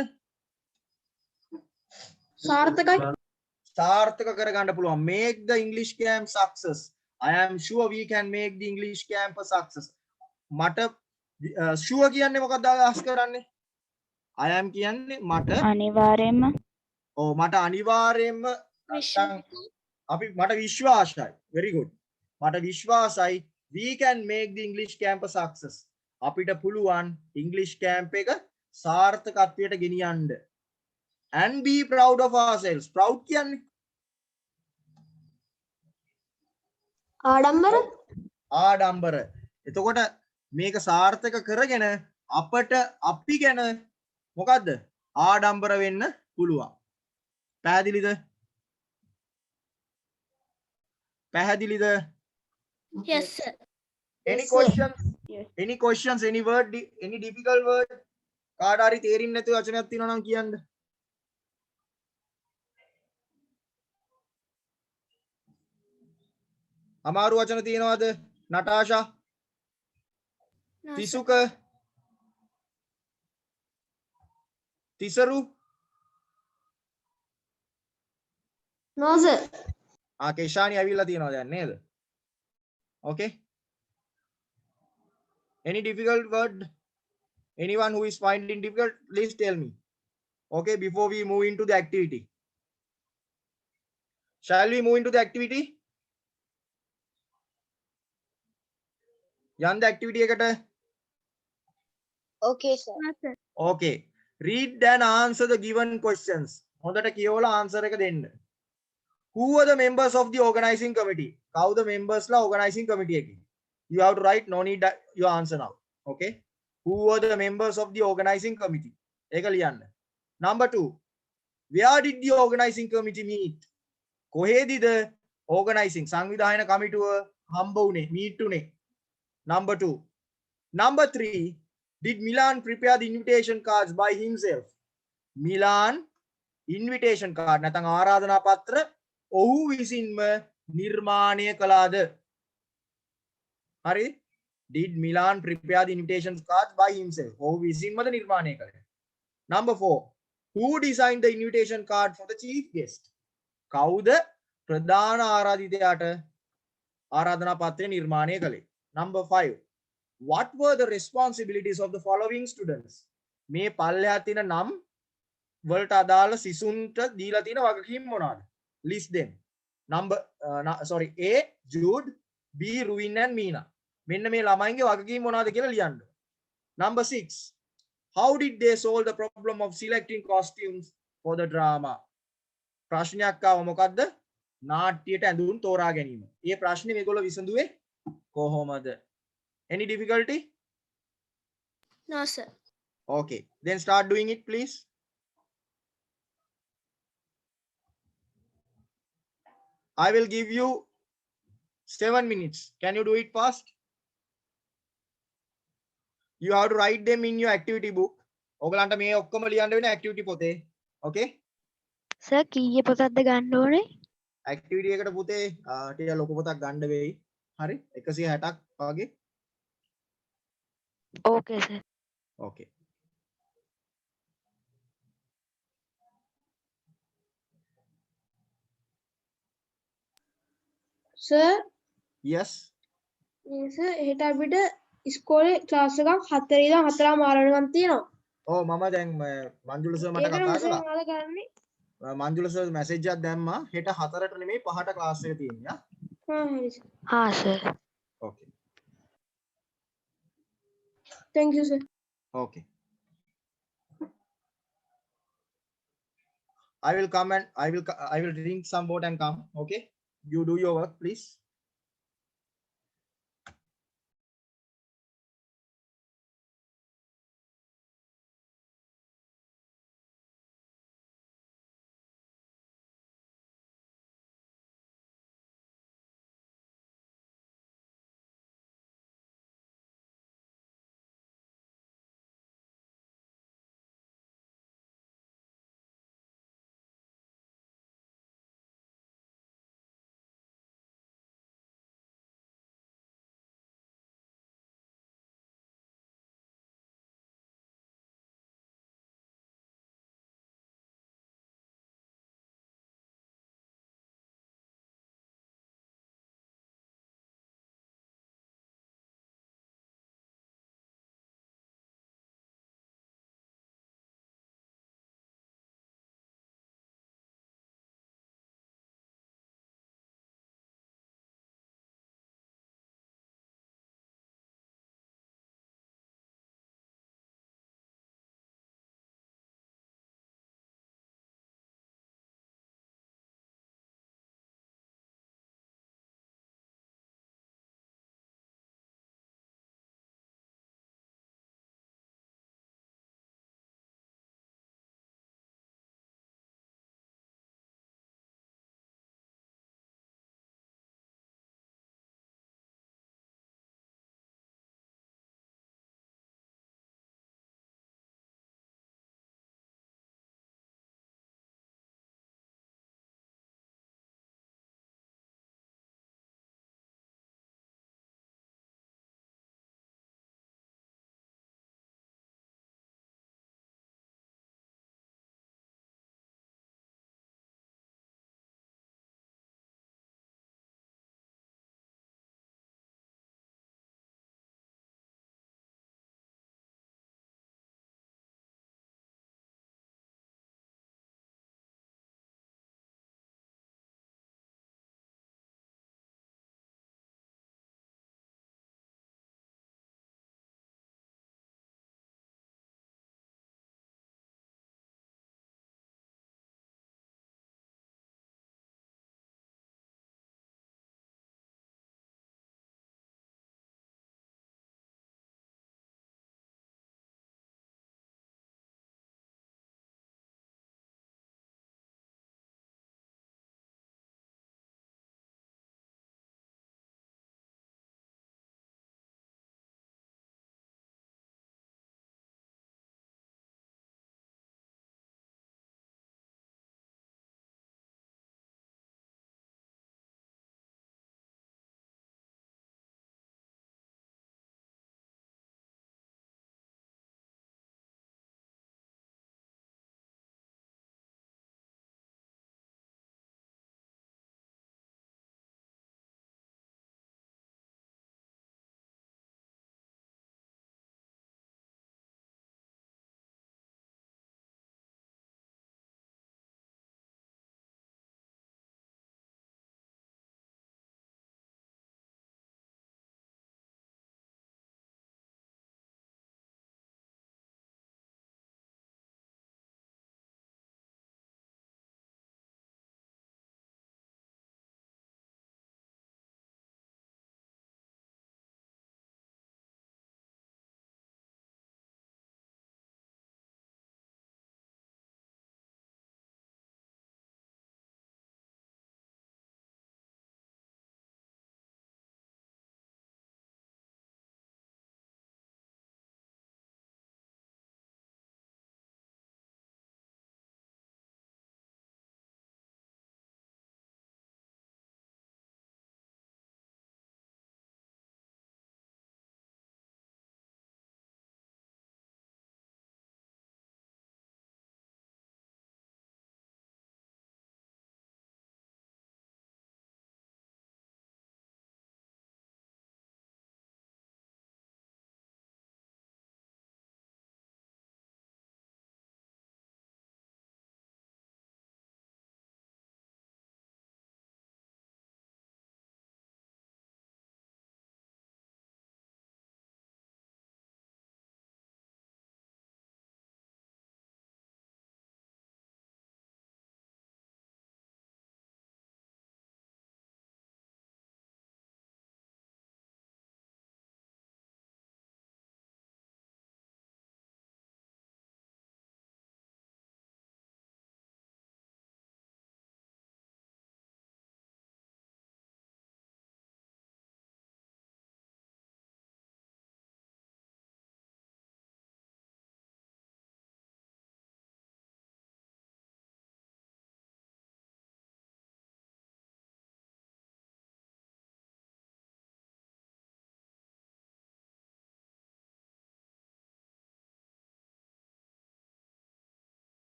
සාර්ථකයි. සාර්ථක කරගන්න පුළුවන්. Make the English camp success. I am sure we can make the English camp a success. මට sure කියන්නේ මොකක්ද අදහස් කරන්නේ? I am කියන්නේ මට අනිවාර්යයෙන්ම මට අනිවාර්යයෙන්ම අපි මට විශ්වාසයි. Very good. මට විශ්වාසයි we can make the English camp a success. අපිට පුළුවන් English camp එක සාර්ථකත්වයට ගෙනියන්න. And be proud of ourselves. Proud කියන්නේ ආඩම්බර. ආඩම්බර. එතකොට මේක සාර්ථක කරගෙන අපට අපි ගැන මොකද්ද? ආඩම්බර වෙන්න පුළුවන්. පැහැදිලිද? පැහැදිලිද? Yes, sir. Any Yes, sir. questions? Yes. Any questions? Any word? Any difficult word? කාට හරි තේරෙන්නේ නැති වචනයක් තියෙනවා නම් කියන්න. අමාරු වචන තියෙනවද? නටාෂා? No, sir. තිසුක? තිසරු? No, sir. කේෂානි ඇවිල්ලා තියෙනවා දැන් නේද? Okay. Any difficult word? Anyone who is finding difficult, please tell me. Okay, before we move into the activity. Shall we move into the activity? යන්න activity එකට. Okay, sir. No, sir. Okay. Read and answer the given questions. හොඳට කියවලා answer එක දෙන්න. Who are the members of the organizing committee? කවුද members ලා organizing committee එකේ? You have to write, no need your answer now. Okay. Who are the members of the organizing committee? ඒක ලියන්න. Number 2. Where did the organizing committee meet? කොහෙදිද organizing සංවිධායන කමිටුව හම්බ වුණේ? meet උනේ? Number 2. Number 3. Did Milan prepare the invitation cards by himself? Milan invitation card නැත්නම් ආරාධනා පත්‍ර ඔහු විසින්ම නිර්මාණය කළාද? හරි? Did Milan prepare the invitation cards by himself? ඔහු විසින්මද නිර්මාණය කළේ? Number 4. Who designed the invitation card for the chief guest? කවුද ප්‍රධාන ආරාධිතයාට ආරාධනා පත්‍රය නිර්මාණය කළේ? Number 5. What were the responsibilities of the following students? මේ පල්ලෙහා තියෙන නම් වලට අදාළ සිසුන්ට දීලා තියෙන වගකීම් මොනවාද? List them. A. Jude, B. Ruin and Meena. මෙන්න මේ ළමයින්ගේ වගකීම් මොනවාද කියලා ලියන්න. Number 6. How did they solve the problem of selecting costumes for the drama? ප්‍රශ්නයක් ආව මොකද්ද? නාට්‍යයට ඇඳුම් තෝරා ගැනීම. මේ ප්‍රශ්නේ මේගොල්ලෝ විසඳුවේ කොහොමද? Any difficulty? No, sir. Okay, then start doing it, please. I will give you 7 minutes. Can you do it fast? You have to write them in your activity book. ඔයගලන්ට මේ ඔක්කොම ලියන්න වෙන activity පොතේ. Okay? සර් කීයේ පොතක්ද ගන්න ඕනේ? Activity එකට පුතේ ටික ලොකු පොතක් ගන්න වෙයි. හරි? 160ක් වගේ. ඕකේ sir. Okay. Sir, Yes. sir, හෙට අපිට ඉස්කෝලේ ක්ලාස් එකක් 4 ඉඳන් 4:00 වෙනකන් තියෙනවා. ඔව් මම දැන් මංජුල සර් මට ඒකට කතා මෙසේජ් කළා. මොනවද කරන්නේ? මංජුල සර් මැසේජ් එකක් දැම්මා. හෙට 4ට නෙමෙයි 5ට ක්ලාස් එක තියෙනවා. හරි sir. හා sir. Okay. Thank you sir. Okay. I will come and I will drink some water and come. Okay. You do your work, please.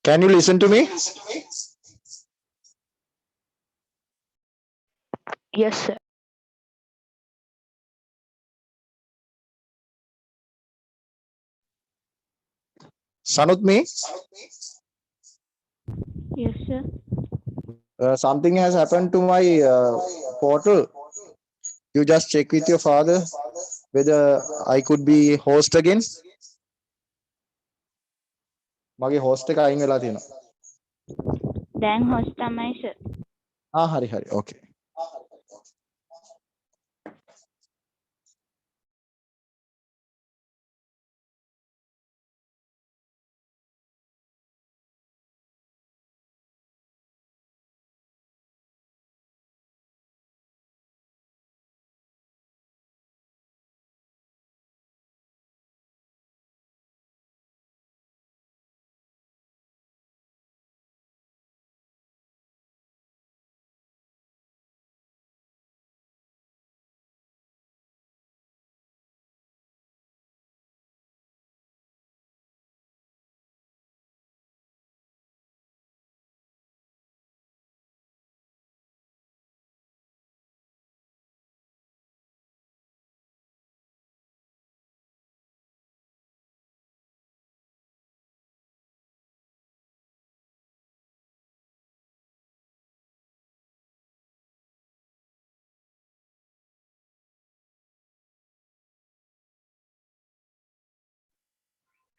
Can you listen to me? Yes, sir. Sanut me? Yes, sir. Something has happened to my portal. You just check with your father whether I could be host again. මගේ host එක අයින් වෙලා තියෙනවා. දැන් host තමයි sir. හරි හරි. Okay.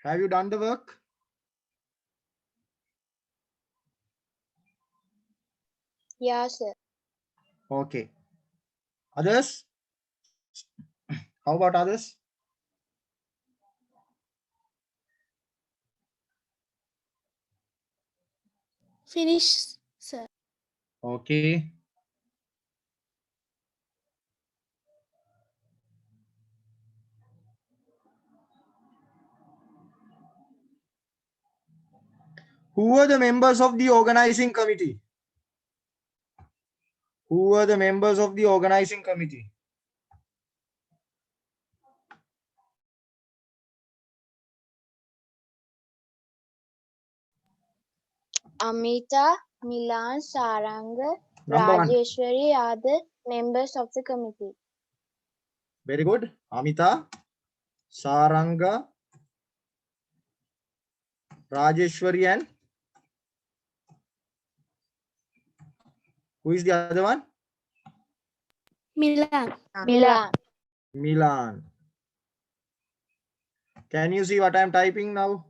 Have you done the work? Yeah, sir. Okay. Others? How about others? Finish, sir. Okay. Who were the members of the organizing committee? Who were the members of the organizing committee? Amita, Milan, Saranga, Number one. Rajeshwari are the members of the committee. Very good. Amita, Saranga, Rajeshwari, and who is the other one? Milan. Milan. Milan. Can you see what I am typing now?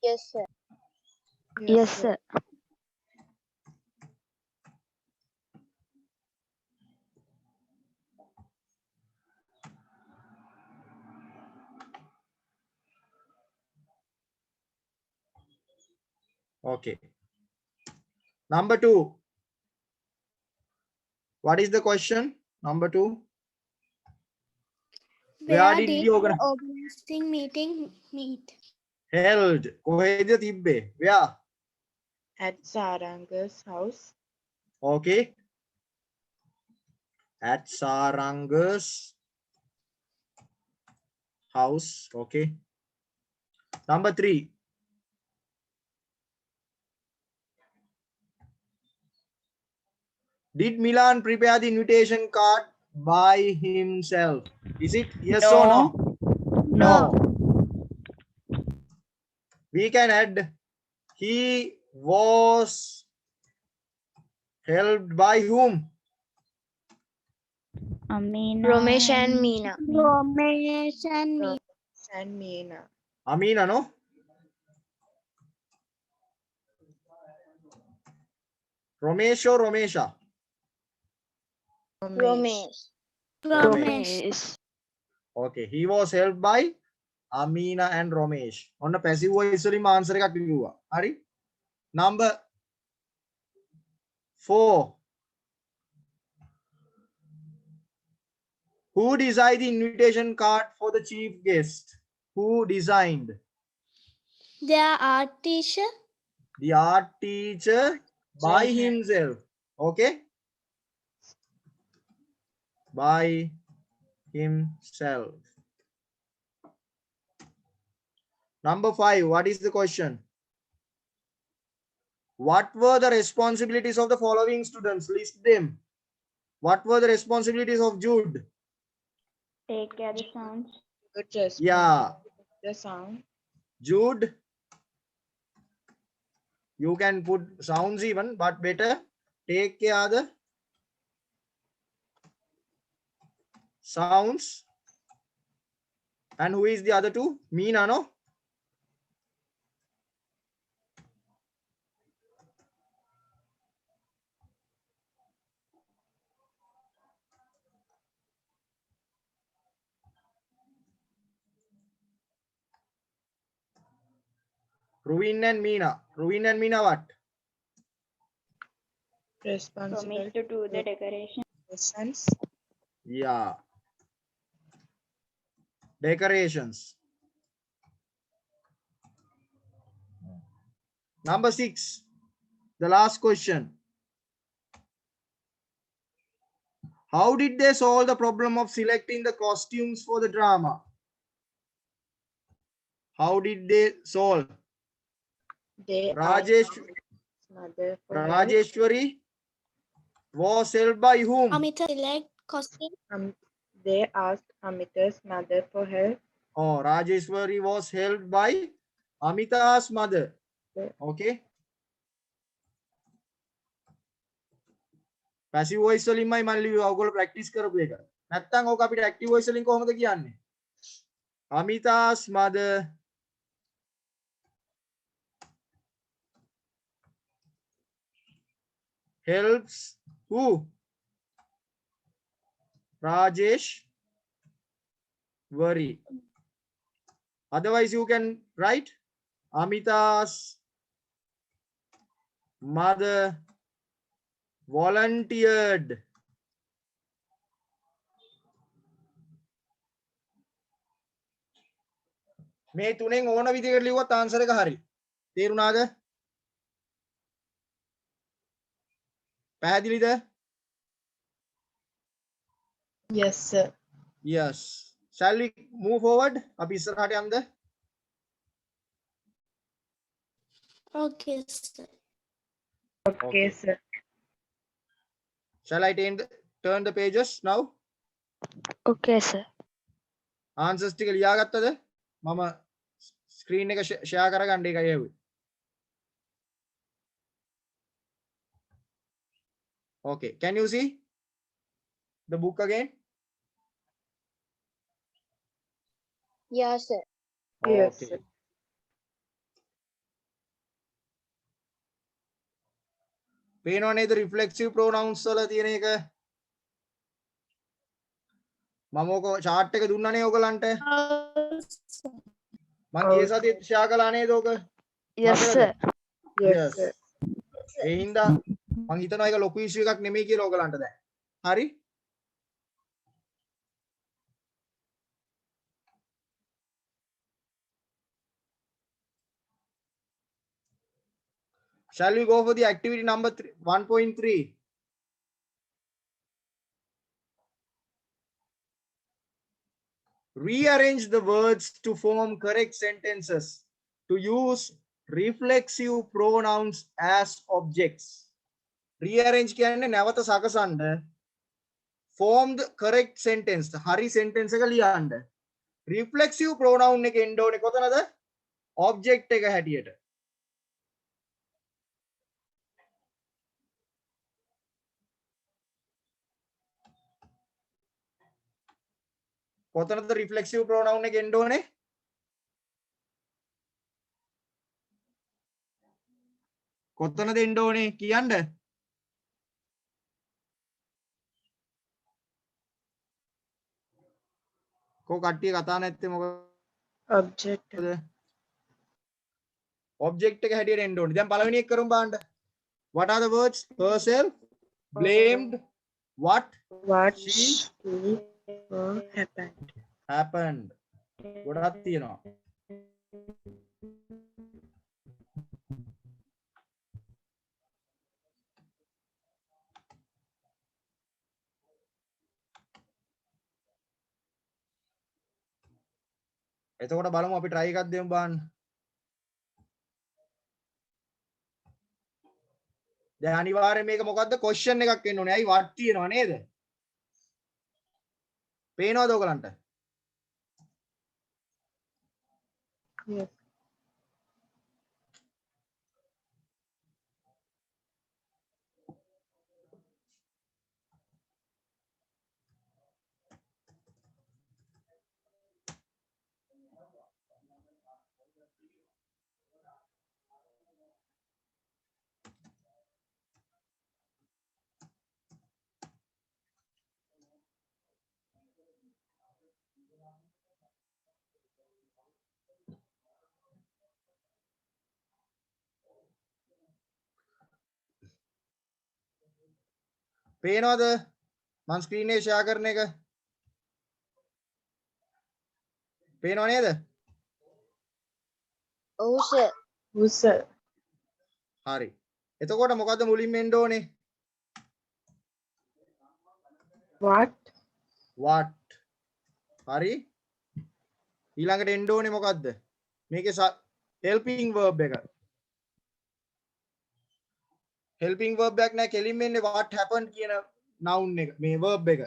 Yes, sir. Yes, sir. Okay. Number two. What is the question? Number two. Where did did the the organ organizing meeting meet? held? කොහෙද තිබ්බේ? Where? At Saranga's house. Okay. At Saranga's house. Okay. Number three. Did Milan prepare the invitation card by himself? Is it yes or no? No. We can add he was helped by whom? Amina. Romesh and Meena. Romesh and me. And Meena. Amina, no? Romesh or Romesha? Romesh. Romesh. Okay, he was helped by Amina and Romesh. On the passive voice answer එකක් කිව්වා. හරි? Number 4. Who designed the invitation card for the chief guest? Who designed? Their art teacher. The art teacher by himself. Okay? By himself. Number 5, what is the question? What were the responsibilities of the following students? List them. What were the responsibilities of Jude? Take care the sounds. Good Yeah, the sound. Jude. You can put sounds even, but better take care the sounds. And who is the other two? Meena, no? Ruvin and Meena. Ruvin and Meena what? Responsible Promise to do the decoration. persons. Yeah. Decorations. Number 6. The last question. How did they solve the problem of selecting the costumes for the drama? How did they solve? They Rajesh, mother for help. Rajeshwari was helped by whom? Amita select costume. They asked Amita's mother for help. Oh, Rajeshwari was helped by Amita's mother. Okay. Passive voice වලින් මයි මල්ලි ඔයගොල්ලෝ practice කරපු එක. නැත්තම් ඕක අපිට active voice වලින් කොහොමද කියන්නේ? Amita's mother helps who? Rajesh Vari. Otherwise, you can write Amita's mother volunteered මේ තුනෙන් ඕන විදිහකට ලිව්වත් ආන්සර් එක හරි. තේරුණාද? පැහැදිලිද? Yes, sir. Yes. Shall we move forward? අපි ඉස්සරහට යමුද? Okay, sir. Okay, sir. Shall I turn the pages now? Okay, sir. Answers ටික ලියාගත්තද? මම screen එක share කරගන්න එකයි ඇහුවේ. Okay, can you see the book again? Yes, sir. Yes, Okay. sir. පේනව නේද reflexive pronouns වල තියෙන එක? මම ඕක chart එක දුන්නානේ ඔයගලන්ට. මම ගිය සතියේ share කළා නේද ඕක? Yes, මතකද? sir. Yes, sir. ඒ හින්දා මම හිතනවා ඒක ලොකු issue එකක් නෙමෙයි කියලා ඔයගලන්ට දැන්. හරි? Shall we go for the activity number 1.3? Rearrange the words to form correct sentences. To use reflexive pronouns as objects. Rearrange කියන්නේ නැවත සකසන්න. Form the correct sentence. හරි sentence එක ලියන්න. Reflexive pronoun එක එන්න ඕනේ කොතනද? Object එක හැටියට. කොතනද reflexive pronoun එක එන්න ඕනේ? කොතනද එන්න ඕනේ කියන්න? කො කට්ටිය කතා නැත්තේ මොකද? Object. Object එක හැටියට එන්න ඕනේ. දැන් පළවෙනි එක කරමු බලන්න. What are the words? Herself, blamed, what, What she happened? happened. ගොඩක් තියෙනවා. එතකොට බලමු අපි try එකක් දෙමු බලන්න. දැන් අනිවාර්යයෙන් මේක මොකද්ද question එකක් එන්න ඕනේ. ඇයි what තියෙනවා නේද? පේනවද ඔයගලන්ට? Yes. පේනවද? මම screen එක share කරන එක. පේනව නේද? ඔව් සර්. Yes, sir. හරි. එතකොට මොකද්ද මුලින්ම එන්න ඕනේ? What? what. හරි. ඊළඟට එන්න ඕනේ මොකද්ද? මේකේ helping verb එක. helping verb එකක් නෑ කෙලින්ම එන්නේ what happened කියන noun එක. මේ verb එක.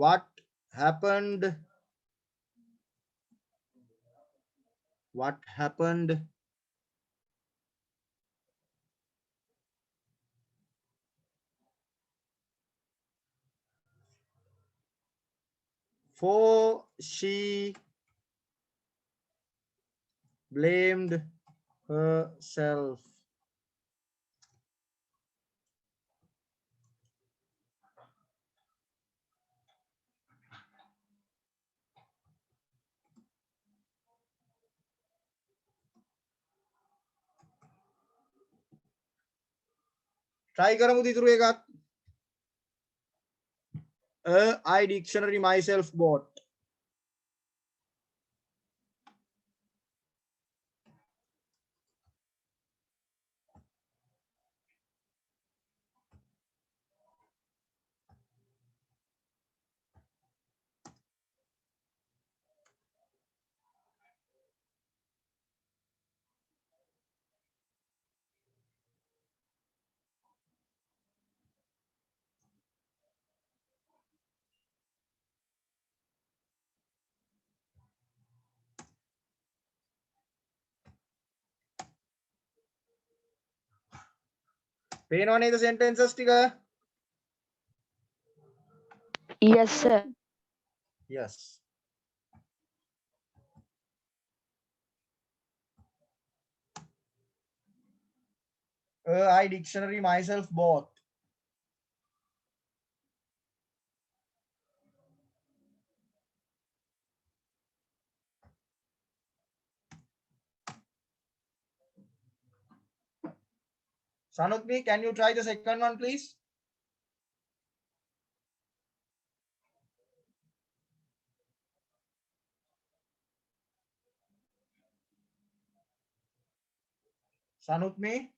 what happened? What happened? For she blamed herself. Try කරමුද ඉතුරු එකත්. I dictionary myself bought. පේනව නේද sentences ටික? Yes, sir. Yes. I dictionary myself bought. Sanutmi, can you try the second one, please? Sanutmi?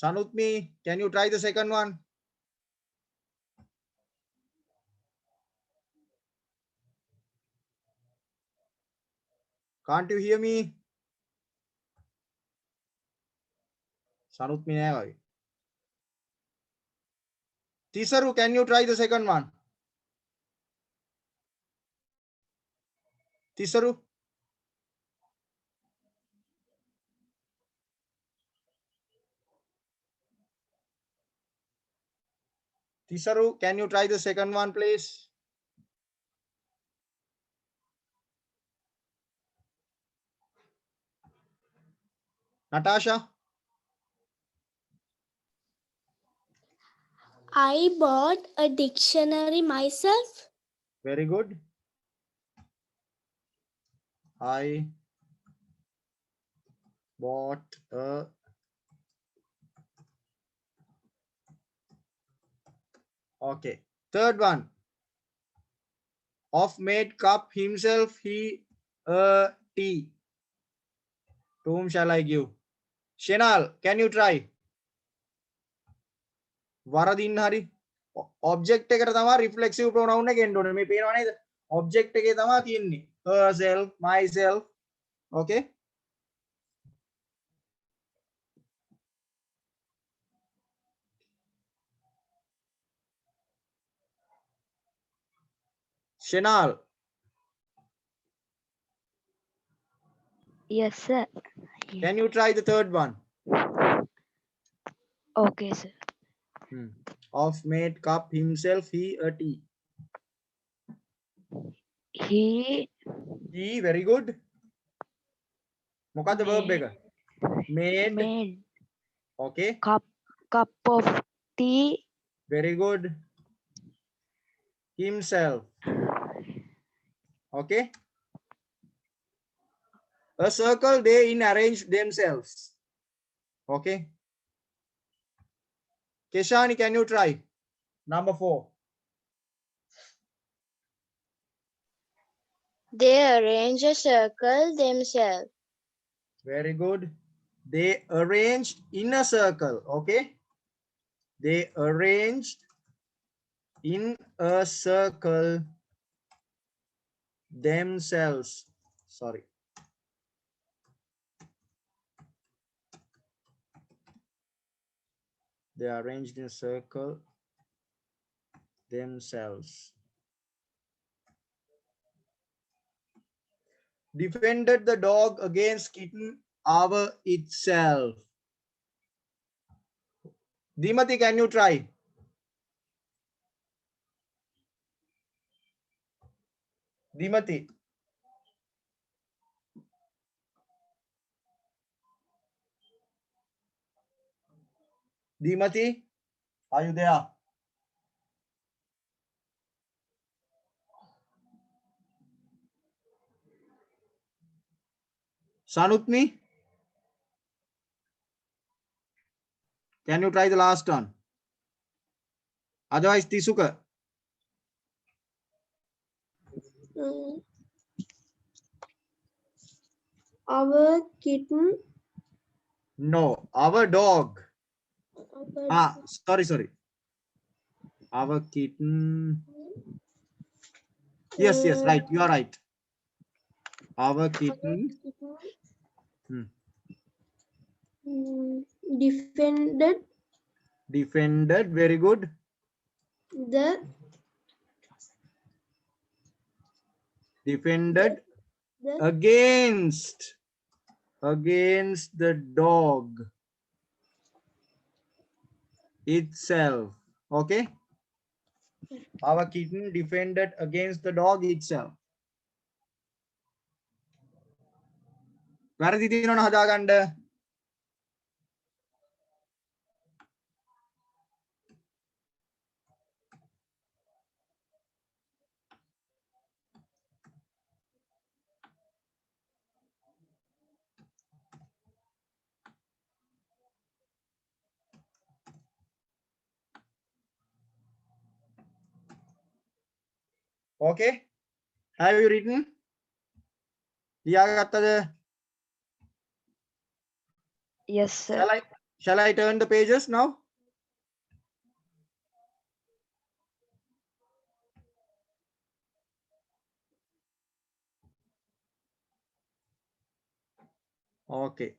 Sanutmi, can you try the second one? Can't you hear me? Sanutmi නෑ වගේ. Tisaru, can you try the second one? Tisaru? Tisaru, can you try the second one, please? Natasha? I bought a dictionary myself. Very good. I bought a okay. Third one. Of made cup himself he a tea. To whom shall I give? Shenal, can you try? වරදින්න හරි object එකට තමයි reflexive pronoun එක එන්න ඕනේ. මේ පේනව නේද? object එකේ තමයි තියෙන්නේ. herself, myself. Okay? Shenal, Yes, sir. can you try the third one? Okay, sir. Of made cup himself he a tea. He He, very good. මොකද්ද verb එක? Made. made Okay. cup of tea Very good. Himself. Okay. A circle they in arrange themselves. Okay. Keshani, can you try? Number 4. They arrange a circle themselves. Very good. They arranged in a circle. Okay. They arranged in a circle themselves. Sorry. They arranged in a circle themselves. Defended the dog against kitten our itself. Dimati, can you try? Dimati. Dimati, are you there? Sanutmi, can you try the last one? Otherwise, Tisuka. Our kitten. No, our dog. Sorry. Our kitten. Yes, right. You are right. Our kitten. Defended. Very good. Defended against the dog itself. Okay. Our kitten defended against the dog itself. වැරදි තියෙනවනේ හදාගන්න. Okay. Have you written? ලියාගත්තද? Yes, sir. Shall I turn the pages now? Okay.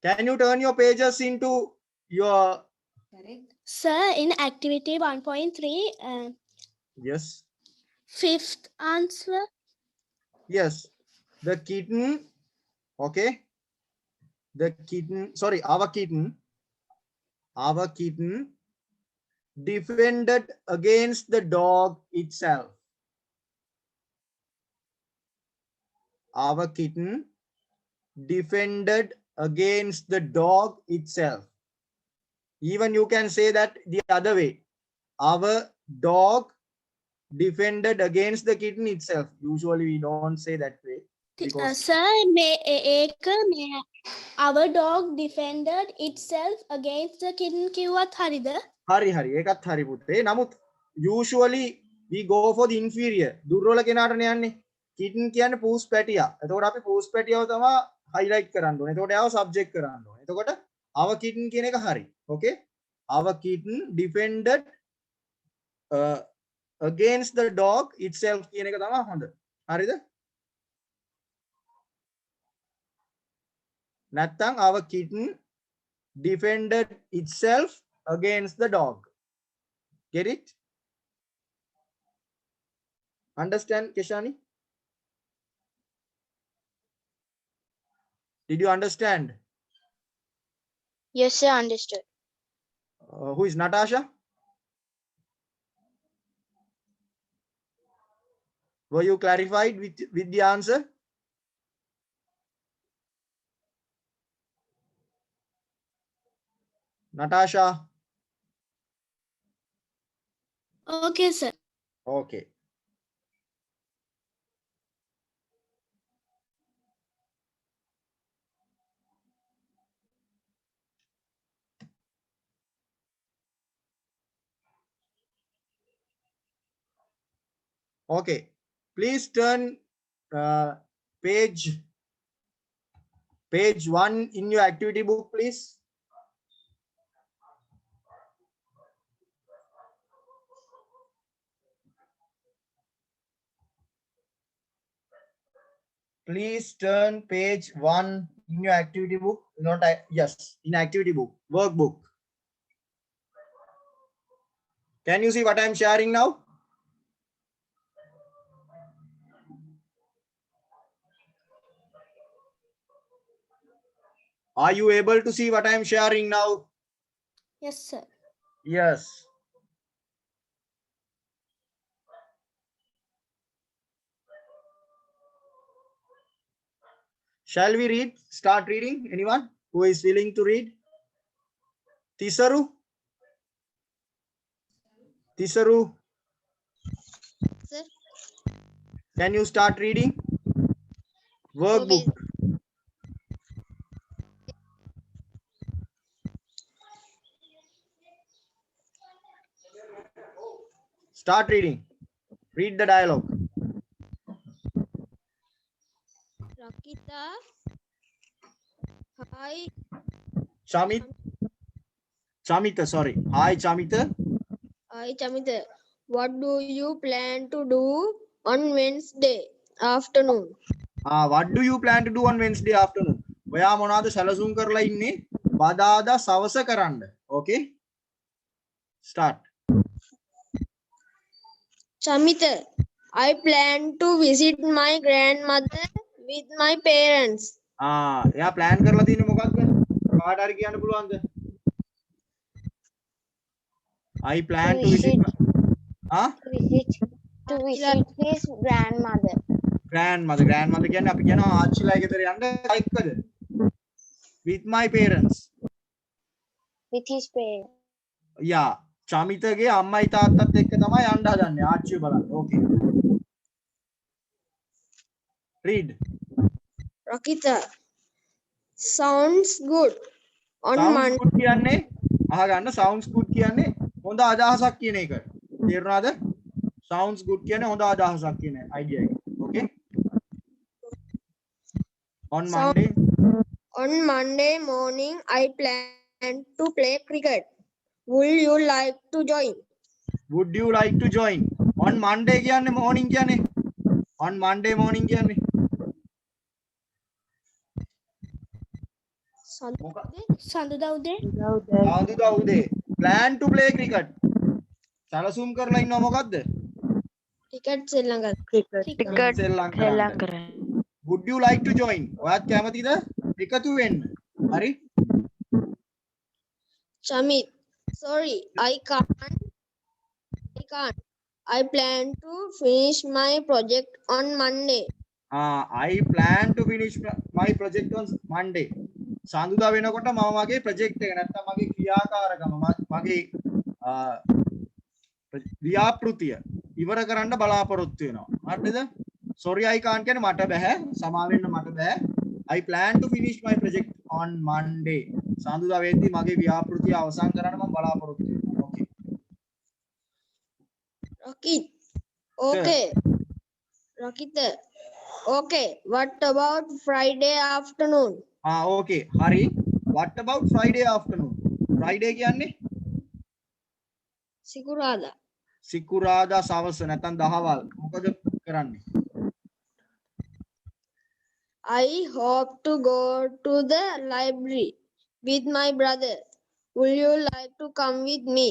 Can you turn your pages into your... Sir, in activity 1.3, Yes. fifth answer. Yes. the kitten, okay, our kitten defended against the dog itself. Our kitten defended against the dog itself. Even you can say that the other way. Our dog defended against the kitten itself. Usually we don't say that way. Because Sir, our dog defended itself against the kitten කිව්වත් හරිද? හරි ඒකත් හරි පුතේ. නමුත් usually we go for the inferior. දුර්වල කෙනාටනේ යන්නේ. kitten කියන්නේ පූස් පැටියා. එතකොට අපි පූස් පැටියව තමයි highlight කරන්න ඕනේ. එතකොට යාව subject කරන්න ඕනේ. එතකොට our kitten කියන එක හරි. Okay? Our kitten defended against the dog itself කියන එක තමයි හොඳ. හරිද? නැත්තම් our kitten defended itself against the dog. Get it? Understand, Keshani? Did you understand? Yes, sir, understood. Who is Natasha? Were you clarified with the answer? Natasha? Okay, sir. Okay. Okay. Please turn page 1 in your activity book, please. Please turn page 1 in your activity book. Not yes, in activity book, workbook. Can you see what I am sharing now? Are you able to see what I am sharing now? Yes, sir. Yes. Shall we read? Start reading. Anyone who is willing to read? Tisaru? Tisaru? Sir. Can you start reading? Workbook. Start reading. Read the dialogue. Rakita. Hi. Chamita, sorry. Hi, Chamita. Hi, Chamita. What do you plan to do on Wednesday afternoon? What do you plan to do on Wednesday afternoon? ඔයා මොනවද සැලසුම් කරලා ඉන්නේ? බදාදා සවස කරන්න. Okay? Start. Chamita, I plan to visit my grandmother with my parents. එයා plan කරලා තියෙන්නේ මොකක්ද? කාට හරි කියන්න පුළුවන්ද? I plan to visit his grandmother. Grandmother කියන්නේ අපි කියනවා ආච්චිලා ගෙදර යන්න එක්කද? With my parents. With his parents. Yeah. චමිතගේ අම්මයි තාත්තත් එක්ක තමයි යන්න හදන්නේ ආච්චිව බලන්න. Okay. Read. Rakita, sounds good. On Sounds Monday. good කියන්නේ අහගන්න sounds good කියන්නේ හොඳ අදහසක් කියන එක. තේරුණාද? Sounds good කියන්නේ හොඳ අදහසක් කියන idea එක. Okay? On Monday morning, I plan to play cricket. Would you like to join? Would you like to join? On Monday කියන්නේ morning කියන්නේ. On Monday morning කියන්නේ. සඳුදා උදේ. සඳුදා උදේ. Plan to play cricket. සැලසුම් කරලා ඉන්නව මොකද්ද? Cricket සෙල්ලම් කරන්න. Cricket සෙල්ලම් කරන්න. would you like to join? ඔයත් කැමතිද එකතු වෙන්න? හරි? Shamit, sorry, I can't. I plan to finish my project on Monday. I plan to finish my project on Monday. සඳුදා වෙනකොට මම මගේ project එක නැත්තම් මගේ ක්‍රියාකාරකම මගේ ව්‍යාපෘතිය ඉවර කරන්න බලාපොරොත්තු වෙනවා. හරිද? Sorry I can't කියන්නේ මට බෑ. සමා වෙන්න මට බෑ. I plan to finish my project on Monday. සඳුදා වෙද්දී මගේ ව්‍යාපෘතිය අවසන් කරන්න මම බලාපොරොත්තු වෙනවා. Okay. Rocket. Okay. Rakita. Okay. What about Friday afternoon? Okay. Hari. What about Friday afternoon? Friday කියන්නේ? Sikurada. සිකුරාදා සවස නැත්නම් දහවල්. මොකද කරන්නේ? I hope to go to the library with my brother. Would you like to come with me?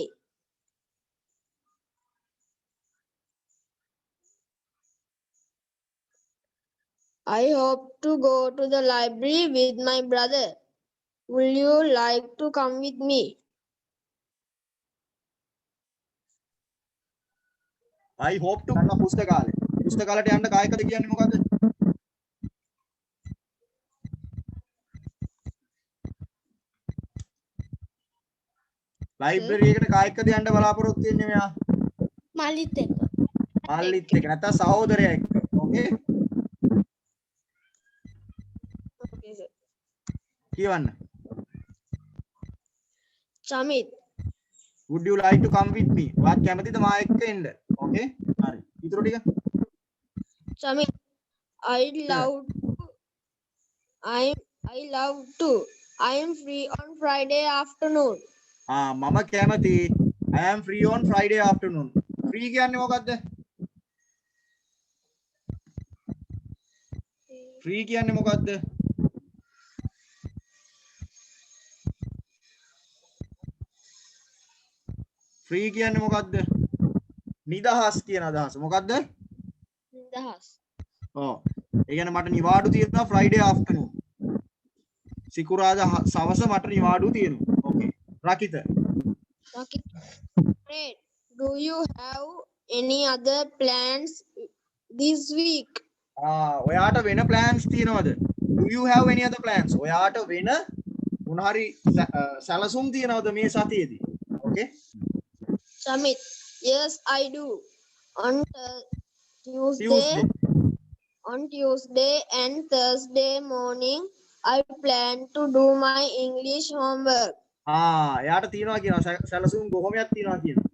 I hope to go to the library with my brother. Will you like to come with me? I hope to යන්න පුස්තකාලේ. පුස්තකාලයට යන්න කායකද කියන්නේ මොකද්ද? Library එකට කායකද යන්න බලාපොරොත්තු වෙන්නේ මෙයා? මල්ලිත් එක්ක. මල්ලිත් එක්ක නැත්නම් සහෝදරයා එක්ක. Okay? Okay, sir. කියවන්න. Shamit, Would you like to come with me? ඔයාත් කැමතිද මා එක්ක එන්න? Okay? හරි. ඊටු ටික. Shamit, I'd love to. I love to. I am free on Friday afternoon. මම කැමති. I am free on Friday afternoon. Free කියන්නේ මොකද්ද? Free කියන්නේ මොකද්ද? Free කියන්නේ මොකද්ද? නිදහස් කියන අදහස. මොකද්ද? Nidahas. ඔව්. ඒ කියන්නේ මට නිවාඩු තියෙනවා Friday afternoon. සිකුරාදා සවස මට නිවාඩු තියෙනවා. Okay. Rakita. Rocket. Great. Do you have any other plans this week? ඔයාට වෙන plans තියෙනවද? Do you have any other plans? ඔයාට වෙන මොන හරි සැලසුම් තියෙනවද මේ සතියේදී? Okay? Shamit, yes, I do. On Tuesday. Tuesday and Thursday morning, I plan to do my English homework. එයාට තියෙනවා කියනවා සැලසුම් බොහොමයක් තියෙනවා කියනවා.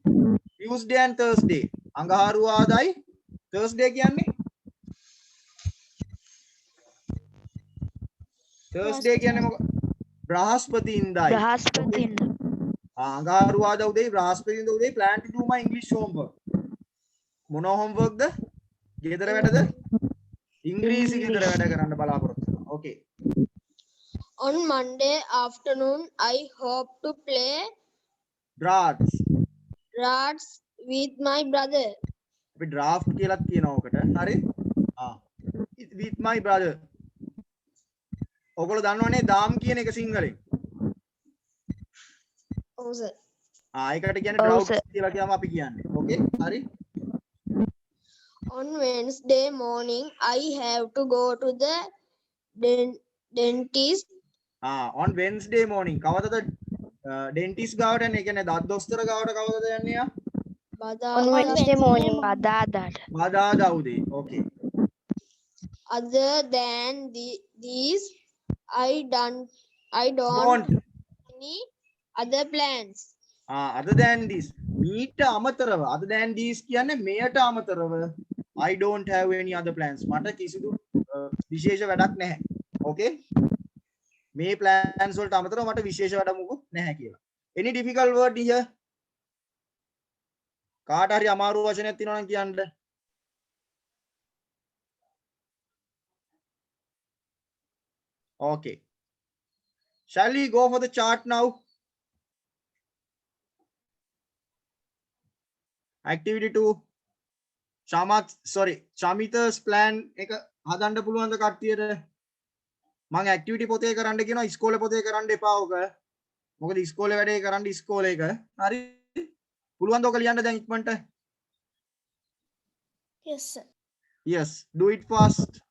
Tuesday and Thursday. අඟහරුවාදයි Thursday කියන්නේ? Thursday කියන්නේ මොකක්ද? බ්‍රහස්පතින්දායි. බ්‍රහස්පතින්දා. අඟහරුවාදා උදේ බ්‍රහස්පතින්දා උදේ plan to do my English homework. මොන homework ද? ගෙදර වැඩද? ඉංග්‍රීසි ගෙදර වැඩ කරන්න බලාපොරොත්තු වෙනවා. Okay. On Monday afternoon, I hope to play Drafts. with my brother. අපි draft කියලාත් කියනවා ඔකට. හරි? With my brother. ඔයගොල්ලෝ දන්නවනේ දාම් කියන එක සිංහලෙන්. Oh, sir. ඒකට කියන්නේ ඔව් drafts sir. කියලා කියම අපි කියන්නේ. Okay? හරි? On Wednesday morning, I have to go to the dentist. on Wednesday morning කවදද dentist ගාවට යන්නේ? ඒ කියන්නේ දත් දොස්තර ගාවට කවදද යන්නේ යා? On Wednesday morning. බදාදාට. බදාදා උදේ. Okay. Other than these, I don't Don't. any other plans. Other than this. මීට අමතරව. Other than these කියන්නේ මෙයට අමතරව. I don't have any other plans. මට කිසිදු විශේෂ වැඩක් නැහැ. Okay? මේ plans වලට අමතරව මට විශේෂ වැඩක් මොකුත් නැහැ කියලා. Any difficult word here? කාට හරි අමාරු වචනයක් තියෙනවා නම් කියන්න. Okay. Shall we go for the chart now? Activity 2. Shamita's plan එක හදන්න පුළුවන්ද කට්ටියට? මම ඇක්ටිවිටි පොතේ කරන්න කියනවා ඉස්කෝලේ පොතේ කරන්න එපා ඔක. මොකද ඉස්කෝලේ වැඩේ කරන්න ඉස්කෝලේ එක. හරි. පුළුවන්ද ඔක ලියන්න දැන් ඉක්මනට? Yes, sir. Yes, do it fast.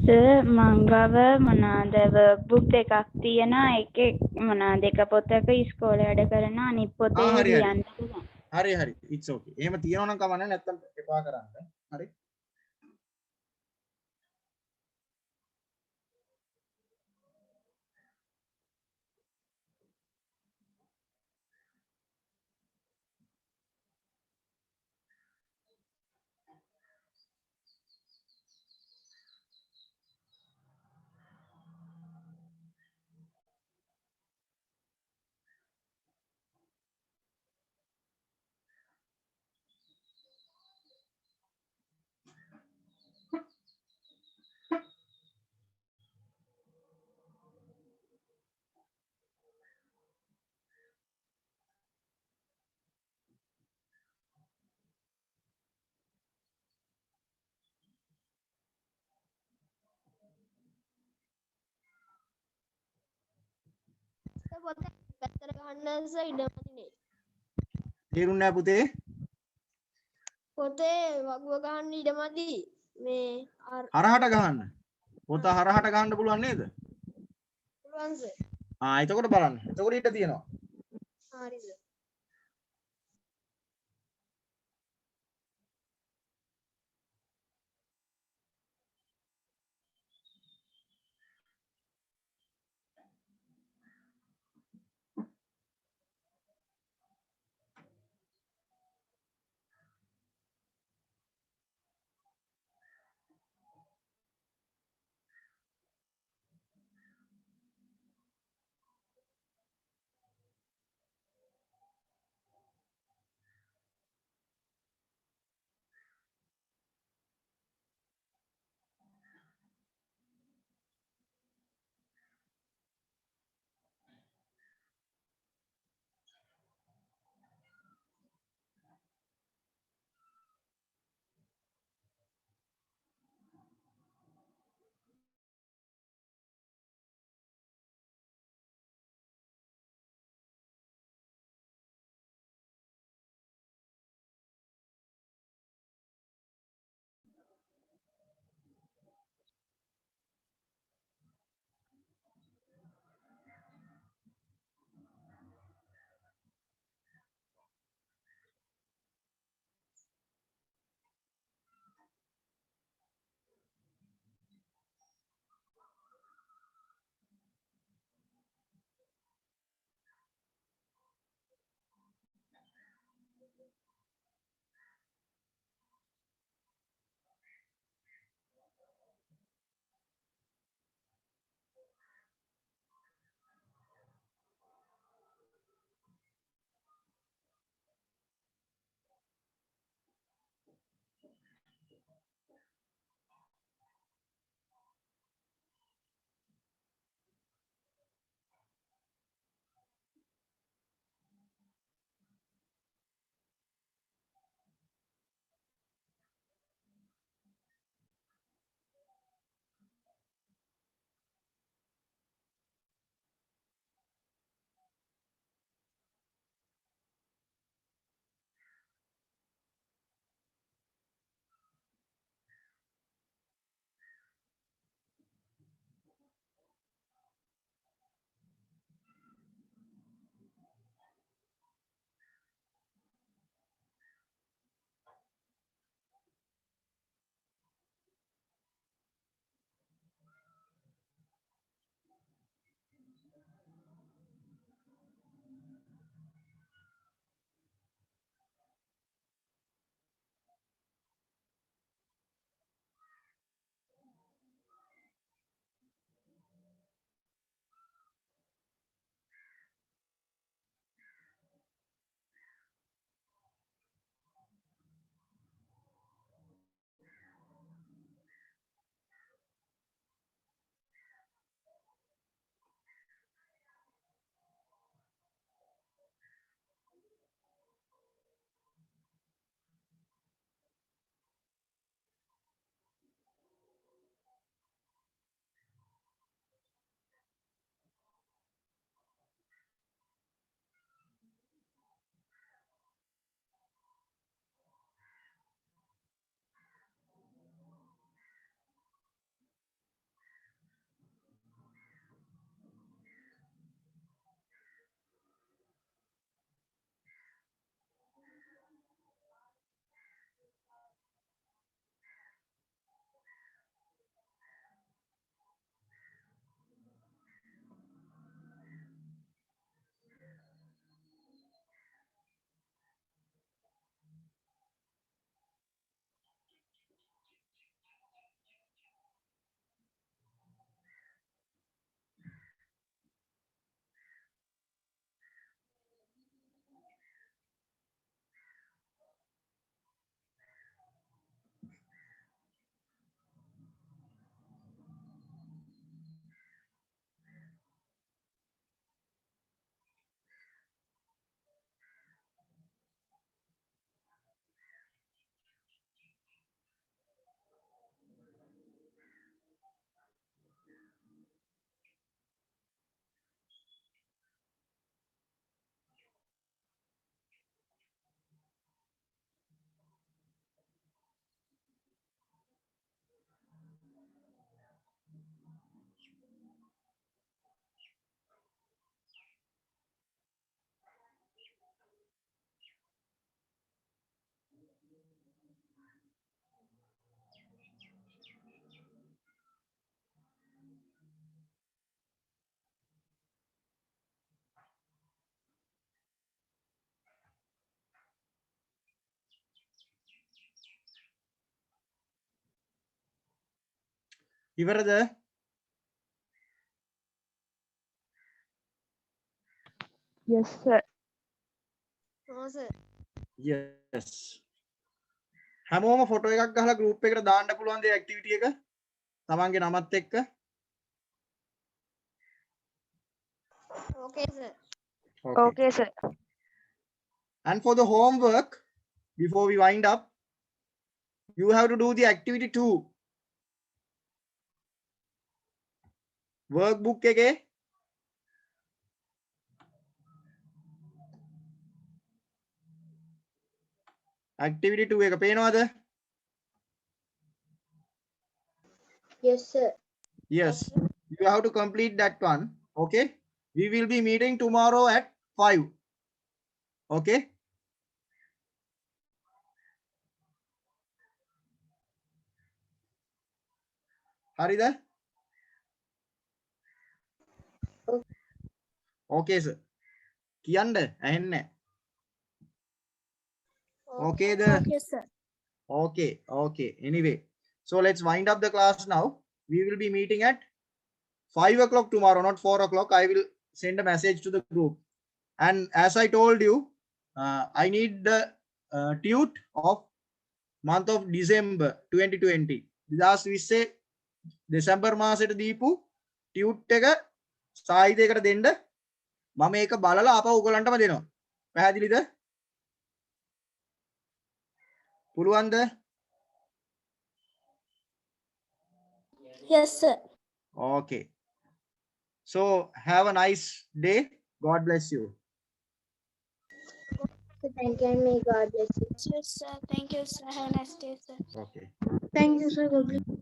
Sir මං ගාව මොනවාද workbook එකක් තියෙනවා ඒකේ මොනවාද එක පොතක ඉස්කෝලේ වැඩ කරන අනිත් පොතේ හරි හරි. ලියන්න හරි හරි. it's okay. එහෙම තියනවා නම් කමන්නේ නැත්තම් එපා කරන්න. හරි. පැත්තට ගහන්න ඉඩමතිනේ. තේරුන්නේ නැහැ පුතේ. පොතේ වගුව ගහන්න ඉඩමදි. මේ හරහට ගහන්න. පොත හරහට ගහන්න පුළුවන් නේද? පුළුවන් සර්. එතකොට බලන්න. එතකොට ඊට තියෙනවා. හරි සර්. ඉවරද? Yes, sir. No, sir. yes. හැමෝම ෆොටෝ එකක් ගහලා group එකට දාන්න පුළුවන් දේ activity එක තමන්ගේ නමත් එක්ක. Okay, sir. Okay, sir. And for the homework, before we wind up, you have to do the activity 2. Workbook එකේ activity 2 එක පේනවද? Yes, sir. Yes, you have to complete that one. Okay, we will be meeting tomorrow at 5. Okay, හරිද? Okay sir. කියන්න ඇහෙන්නේ නැහැ. Okay the Okay, sir. okay anyway, so let's wind up the class now. We will be meeting at 5 o'clock tomorrow, not 4 o'clock. I will send a message to the group, and as I told you, I need the tute of month of December 2020. 2020 December මාසෙට දීපු tute එක සාහිත්‍යයකට දෙන්න මම ඒක බලලා ආපහු ඔයගලන්ටම දෙනවා. පැහැදිලිද? පුළුවන්ද? Yes, sir. Okay. So have a nice day. God bless you. Thank you and may God bless you. Yes, sir. Thank you, sir. Have a nice day, sir. Okay. Thank you, sir. God bless you.